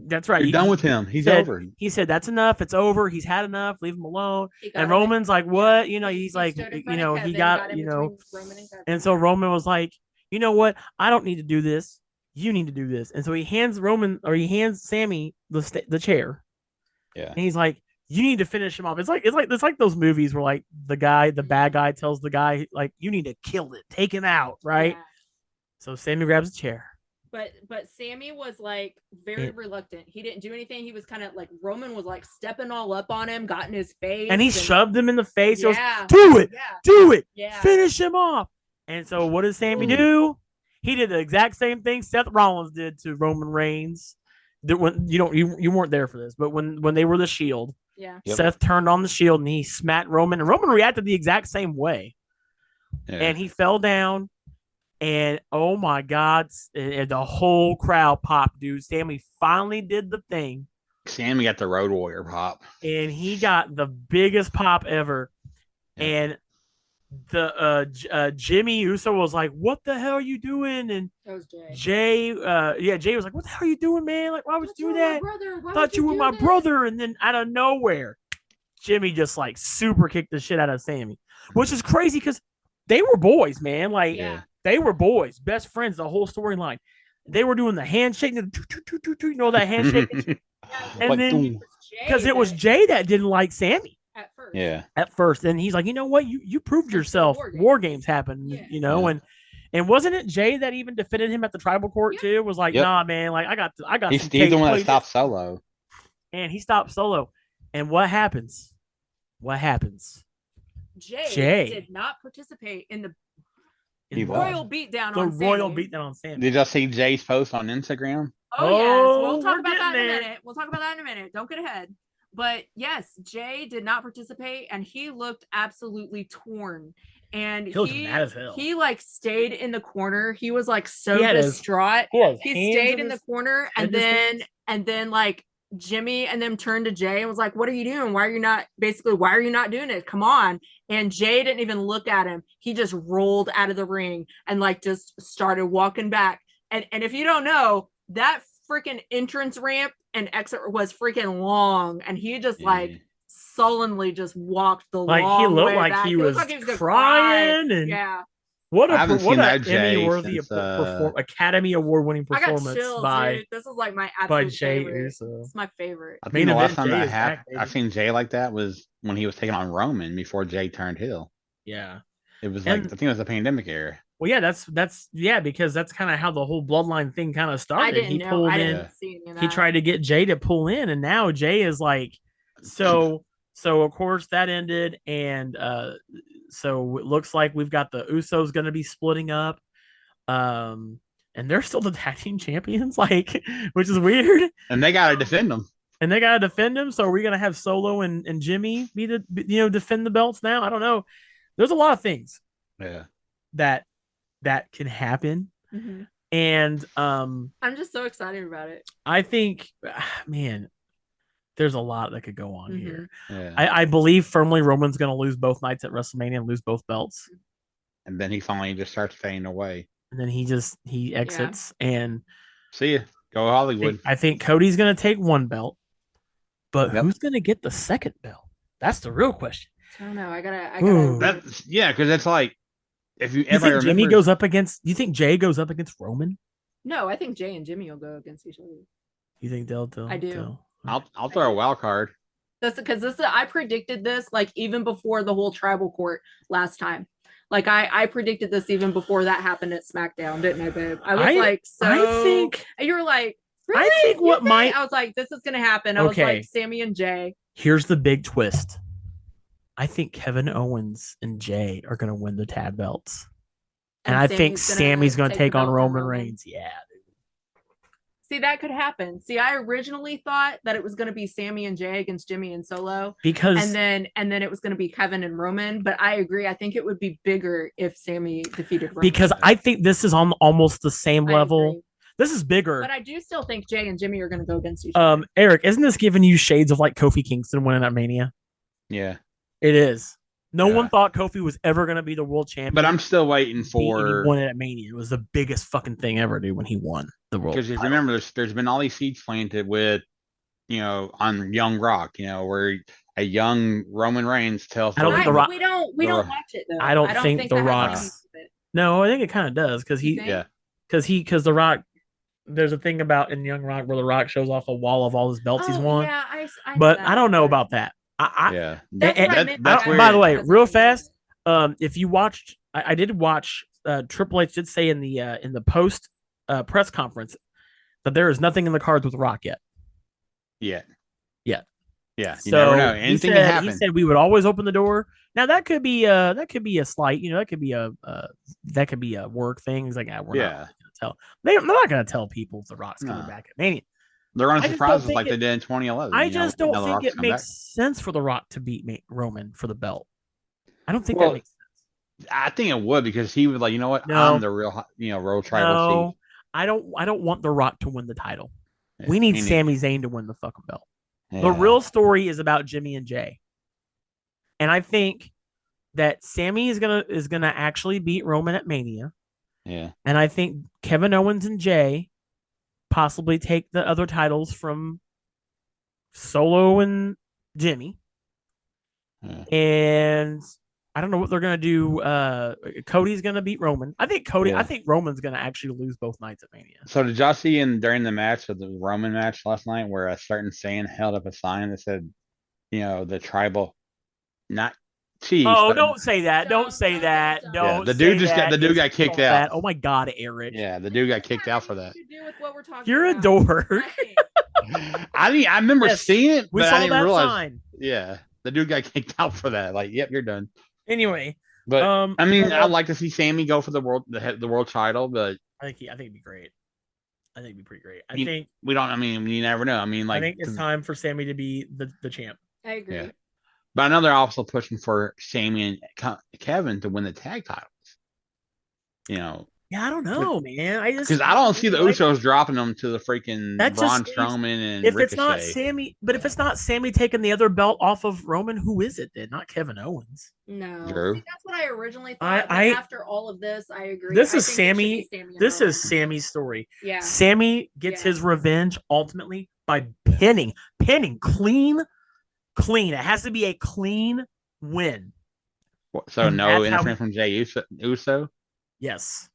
That's right. You're done with him. He's over. He said, "That's enough. It's over. He's had enough. Leave him alone." And Roman's like, "What?" He's like, he got and so Roman was like, "You know what? I don't need to do this. You need to do this." And so he hands Sammy the chair. Yeah. And he's like, "You need to finish him off." It's like those movies where like the bad guy tells the guy like, "You need to kill it. Take him out." Right. Yeah. So Sammy grabs a chair. But Sammy was like very reluctant. He didn't do anything. He was kind of like Roman was like stepping all up on him, got in his face, and he shoved him in the face. He goes, "Do it, do it, finish him off." And so what does Sammy do? He did the exact same thing Seth Rollins did to Roman Reigns. When you weren't there for this, but when they were the Shield, Seth turned on the Shield and he smacked Roman, and Roman reacted the exact same way, and he fell down. And oh my God, and the whole crowd popped, dude. Sammy finally did the thing. Sammy got the Road Warrior pop. And he got the biggest pop ever. Yeah. And the Jimmy Uso was like, "What the hell are you doing?" And that was Jay. Jay was like, "What the hell are you doing, man? Like, why would you do that? Thought you were my brother." And then out of nowhere, Jimmy just like super kicked the shit out of Sammy, which is crazy because they were boys, man. Like, They were boys, best friends, the whole storyline. They were doing the handshake, you know that handshake, and Like, then boom. because it was Jay that didn't like Sammy at first. Yeah. at first, and he's like, you know what, you proved Until yourself. War Games. War Games happened, Yeah. you know, Yeah. and wasn't it Jay that even defended him at the tribal court Yep. too? Was like, Yep. nah, man, like I got He's some the tape. one that Play stopped this. Solo. And he stopped Solo. And what happens? What happens? Jay did not participate in the He royal beatdown the on royal Sammy. beatdown on Sammy. Did y'all see Jay's post on Instagram? Oh, yes. We'll we're talk about that in a getting there. minute. We'll talk about that in a minute. Don't get ahead. But yes, Jay did not participate and he looked absolutely torn. And He looked mad as hell. He like stayed in the corner. He was like so He had his- distraught. He stayed in the corner and and his then like Jimmy and them turned to Jay and was like, what are you doing? Why are you not doing it? Come on. And Jay didn't even look at him. He just rolled out of the ring and like just started walking back. And if you don't know, that freaking entrance ramp and exit was freaking long. And he just like sullenly just walked the like long he looked way like back. he was looked like he was crying cry. and Yeah. what I haven't seen that Jay Emmy-worthy since, Academy Award-winning I got performance chills, by dude. This is like my by absolute Jay favorite. Uso. It's my favorite. I Main think the last event, time Jay that is happened, back, baby. I've seen Jay like that was when he was taking on Roman before Jay turned heel. Yeah. It was like, And- I think it was the pandemic era. Well, yeah, that's because that's kind of how the whole bloodline thing kind of started. I didn't He know. pulled I in. didn't see any of that. He tried to get Jay to pull in, and now Jay is like, so of course that ended, and so it looks like we've got the Usos going to be splitting up, and they're still the tag team champions, like, which is weird. And they got to defend them. And they got to defend him. So are we going to have Solo and Jimmy defend the belts now? I don't know. There's a lot of things. Yeah. That can happen. Mm-hmm. And I'm just so excited about it. I think, man, there's a lot that could go on here. Yeah. I believe firmly Roman's going to lose both nights at WrestleMania and lose both belts. And then he finally just starts fading away. And then he exits. And see ya. Go Hollywood. I think Cody's going to take one belt, but who's going to get the second belt? That's the real question. I don't know. I gotta. Because it's like, if you think Jimmy goes up against? You think Jay goes up against Roman? No, I think Jay and Jimmy will go against each other. You think they'll? I do. I'll throw a wild card. That's because I predicted this like even before the whole tribal court last time. Like I predicted this even before that happened at SmackDown, didn't I, babe? I think you were like, really? I think I was like, this is gonna happen. I was like, Sammy and Jay. Here's the big twist. I think Kevin Owens and Jay are going to win the tag belts. And I think Sammy's going to take on Roman Reigns. Yeah. See, that could happen. See, I originally thought that it was going to be Sammy and Jay against Jimmy and Solo. And then it was going to be Kevin and Roman. But I agree. I think it would be bigger if Sammy defeated Roman. Because I think this is on almost the same level. This is bigger. But I do still think Jay and Jimmy are going to go against each other. Eric, isn't this giving you shades of like Kofi Kingston winning at Mania? Yeah. It is. No one thought Kofi was ever going to be the world champion. But I'm still waiting for... He won it at Mania. It was the biggest fucking thing ever, dude, when he won the world title. Because remember, there's been all these seeds planted with, on Young Rock, where a young Roman Reigns tells... I don't think The Rock... We don't watch it, though. I don't think The Rock's... No, I think it kind of does, because because The Rock... There's a thing about in Young Rock where The Rock shows off a wall of all his belts he's won. Yeah, but I don't know about that. That's by the way, real fast, if you watched, I did watch. Triple H did say in the post press conference that there is nothing in the cards with Rock yet. Yeah. You So never know. Anything can happen. He said we would always open the door. Now that could be a slight, that could be a work thing. It's like we're not going to tell. They're not going to tell people if the Rock's coming back at Mania. They're going to surprise us like they did in 2011. I just don't think it makes sense for The Rock to beat Roman for the belt. I don't think that makes sense. I think it would because he would like, you know what? No. I'm the real, real tribal chief. I don't want The Rock to win the title. Yeah, we need Sami Zayn to win the fucking belt. Yeah. The real story is about Jimmy and Jay. And I think that Sammy is gonna actually beat Roman at Mania. Yeah. And I think Kevin Owens and Jay possibly take the other titles from Solo and Jimmy. Yeah. And I don't know what they're gonna do. Cody's gonna beat Roman. I think Cody. Yeah. I think Roman's gonna actually lose both nights at Mania. So did y'all see during the match of the Roman match last night where a certain Saiyan held up a sign that said, the tribal, not chiefs, Oh, but don't say that. Don't say that. yeah, Don't the dude say just got that. the dude Yes, got kicked don't out. that. Oh my God, Eric. Yeah, the dude got kicked out for that. To do with what we're talking You're a about. dork. I remember Yes, seeing it, We but saw I didn't that realize. sign. Yeah, the dude got kicked out for that. Like, yep, you're done. Anyway, But I mean, well, I'd like to see Sammy go for the world title, but I think it'd be great. I think it'd be pretty great. I you- think we don't. I mean, you never know. I mean, I like, think it's time for Sammy to be the champ. I agree. Yeah. But I know they're also pushing for Sammy and Kevin to win the tag titles. Yeah, I don't know, man. Because I don't see the like, Usos dropping them to the freaking That Braun just Strowman and if Ricochet. it's not Sammy, but if it's not Sammy taking the other belt off of Roman, who is it then? Not Kevin Owens. No, Drew? See, that's what I originally thought. But after all of this, I agree. This I is think it should Sammy. be Sammy and This Roman. is Sammy's story. Yeah. Sammy gets his revenge ultimately by pinning clean. It has to be a clean win. So And no that's how interference from Jey Uso? Yes.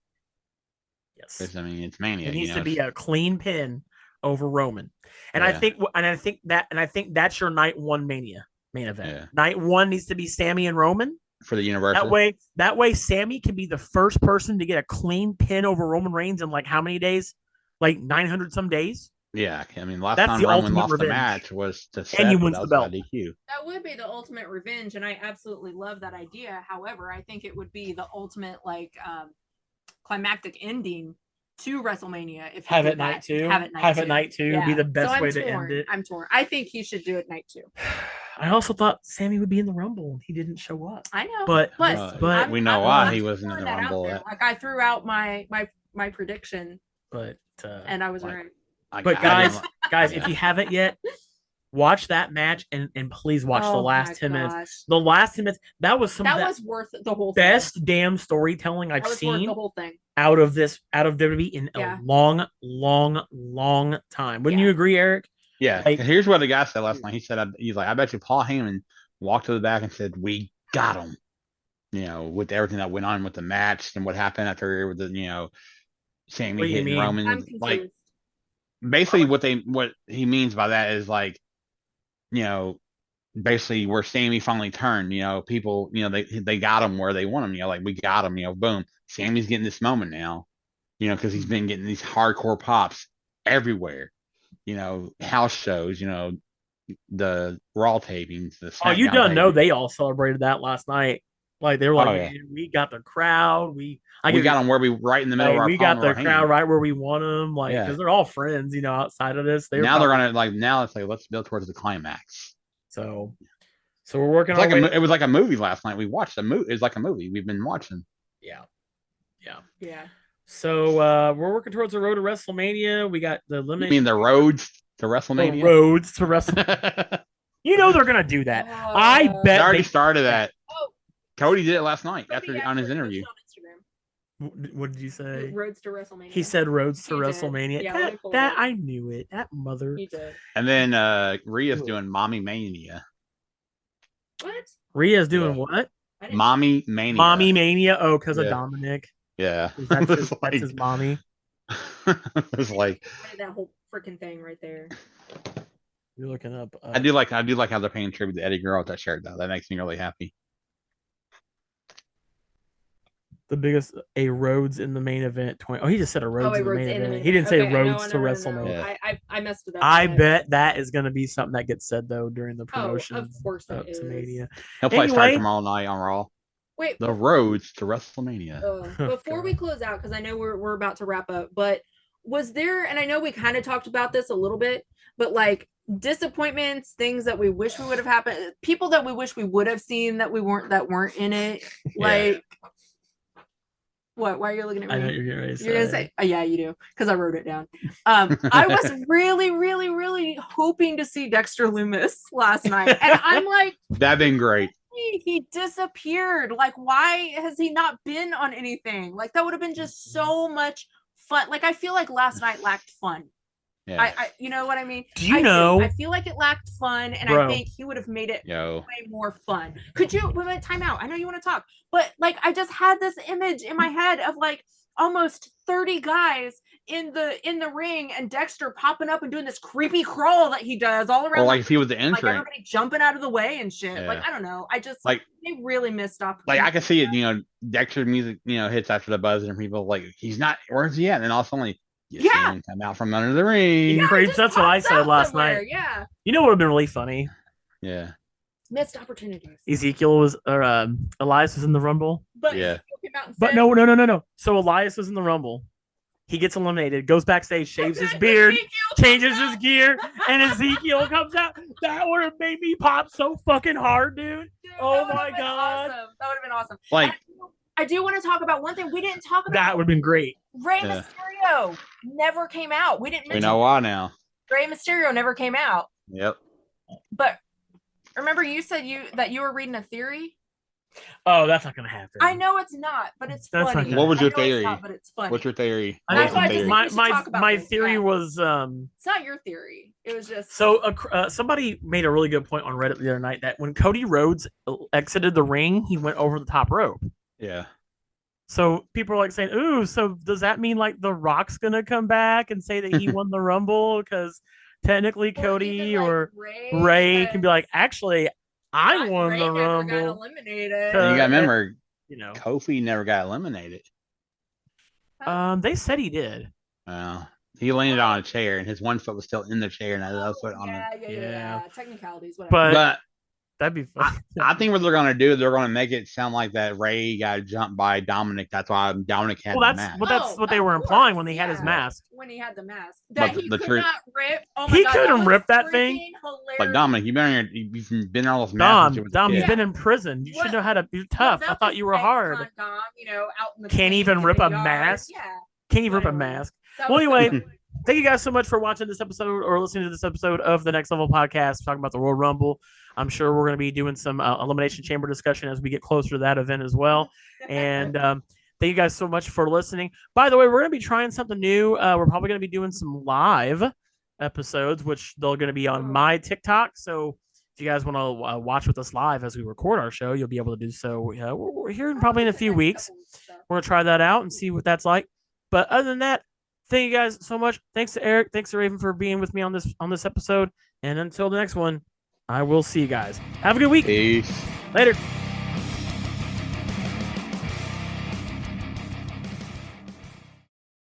Because I mean, it's Mania. It needs to be a clean pin over Roman, and Yeah. I think that's your night one Mania main event. Yeah. Night one needs to be Sammy and Roman. For the Universal. That way, Sammy can be the first person to get a clean pin over Roman Reigns in like how many days? Like 900 some days. Yeah, I mean, last That's time the Roman ultimate lost revenge. the match was to Seth, And he but wins that the was belt. by DQ. That would be the ultimate revenge, and I absolutely love that idea. However, I think it would be the ultimate climactic ending to WrestleMania if Have it night two. Yeah. Be the best So way to end it. I'm torn. I think he should do it night 2. I also thought Sammy would be in the Rumble. He didn't show up. I know, but we know why he wasn't in the Rumble. Like I threw out my prediction, but and I was right. But guys, if you haven't yet, watch that match and please watch the last 10 minutes. The last 10 minutes, that was was worth the whole best damn storytelling I've seen the whole thing out of WWE in a long time. Wouldn't you agree, Eric? Yeah. Here's what the guy said last night. He said, he's like, I bet you Paul Heyman walked to the back and said, "We got him." With everything that went on with the match and what happened after with the Sammy hitting Roman. Like, basically what he means by that is like, basically where Sammy finally turned, people, they got him where they want him, like we got him, boom. Sammy's getting this moment now, because he's been getting these hardcore pops everywhere, house shows, the Raw tapings. You don't know they all celebrated that last night. Like they were like, we got the crowd. We got them where we right in the middle of our we got the crowd right where we want them. Like because they're all friends, outside of this. They're gonna now it's like let's build towards the climax. So we're working on it was like a movie last night. We watched a movie. It was like a movie we've been watching. Yeah. So we're working towards the road to WrestleMania. We got the elimination. You mean the roads to WrestleMania? The roads to WrestleMania. They're gonna do that. I bet they already started that. Cody did it last night on his interview. What did you say? Roads to WrestleMania. He said roads to WrestleMania. Yeah, that I knew it. That mother. He did. And then Rhea's doing Mommy Mania. What? Rhea's doing what? Mommy Mania. Mommy Mania. Oh, because of Dominic. Yeah. That's his mommy. It's like that whole freaking thing right there. You're looking up. I do like how they're paying tribute to Eddie Guerrero with that shirt though. That makes me really happy. The biggest Rhodes in the main event. He just said a Rhodes in the main event. He didn't say Rhodes to WrestleMania. I messed it up. I bet that is going to be something that gets said though during the promotion. Of course it is. To Mania. He'll play start tomorrow night on Raw. Wait, the roads to WrestleMania. Before we close out, because I know we're about to wrap up, but was there? And I know we kind of talked about this a little bit, but like disappointments, things that we wish we would have happened, people that we wish we would have seen that weren't in it, like. What? Why are you looking at me? I know what you're getting ready to say. You're gonna say, yeah, you do, because I wrote it down. I was really, really, really hoping to see Dexter Lumis last night, and I'm like, that'd been great. He disappeared. Like, why has he not been on anything? Like, that would have been just so much fun. Like, I feel like last night lacked fun. Yeah. I you know what I mean? Do you know? I feel like it lacked fun, and Bro. I think he would have made it Yo. way more fun. Could you wait, time out? I know you want to talk, but like I just had this image in my head of like almost 30 guys in the ring and Dexter popping up and doing this creepy crawl that he does all around. Or like if he was the like entrant. everybody jumping out of the way and shit. Yeah. Like I don't know. I just Like they really missed up. Like I can see it, you know, Dexter's music, you know, hits after the buzzer and people like he's not where's he at? And then all of a sudden you see him come out from under the ring. He creeps. That's what I said last night. Yeah. You know what would have been really funny? Yeah. Missed opportunities. Ezekiel was or Elias was in the Rumble. But yeah. Ezekiel came out and But said, no. So Elias was in the Rumble. He gets eliminated, goes backstage, shaves his beard, changes his gear, and Ezekiel comes out. That would have made me pop so fucking hard, dude. Oh my god. Awesome. That would have been awesome. Like I do want to talk about one thing we didn't talk about. That would have been great. Rey Mysterio never came out. We didn't mention we know why now. Rey Mysterio never came out. Yep. But remember you said that you were reading a theory? Oh, that's not gonna happen. I know it's not, but it's That's funny. What was your I know it's theory? not, but it's funny. What's your theory? That's why I What's just your think we should talk about my this. theory Yeah. was It's not your theory. It was just so somebody made a really good point on Reddit the other night that when Cody Rhodes exited the ring, he went over the top rope. Yeah. So people are like saying, "Ooh, so does that mean like The Rock's gonna come back and say that he won the Rumble because technically Cody or Ray can be like, actually, I won Ray the never Rumble." got eliminated. And you gotta remember, You know, Kofi never got eliminated. they said he did. He landed on a chair and his one foot was still in the chair and his other foot on the Yeah. Technicalities, whatever. But that'd be fun. I think what they're gonna do, they're gonna make it sound like that Ray got jumped by Dominic. That's why Dominic had the mask. That's what they were implying when he had his mask. When he had the mask, that But he the could truth- not rip. Oh my He God, couldn't that rip was that thing. freaking hilarious. Like Dominic, you've been in all those masks. since you Dom, was a you've kid. been in prison. You should know how to be tough. I thought you were hard. Dom, you know, out in the Can't cage even in rip the a yard. mask? Yeah. Can't even rip a Whatever. mask. That Well, was so anyway, funny. thank you guys so much for watching this episode or listening to this episode of the Next Level Podcast, talking about the Royal Rumble. I'm sure we're going to be doing some Elimination Chamber discussion as we get closer to that event as well. And thank you guys so much for listening. By the way, we're going to be trying something new. We're probably going to be doing some live episodes, which they're going to be on my TikTok. So if you guys want to watch with us live as we record our show, you'll be able to do so. We're here probably in a few weeks. We're going to try that out and see what that's like. But other than that, thank you guys so much. Thanks to Eric. Thanks to Raven for being with me on this episode. And until the next one, I will see you guys. Have a good week. Peace. Later.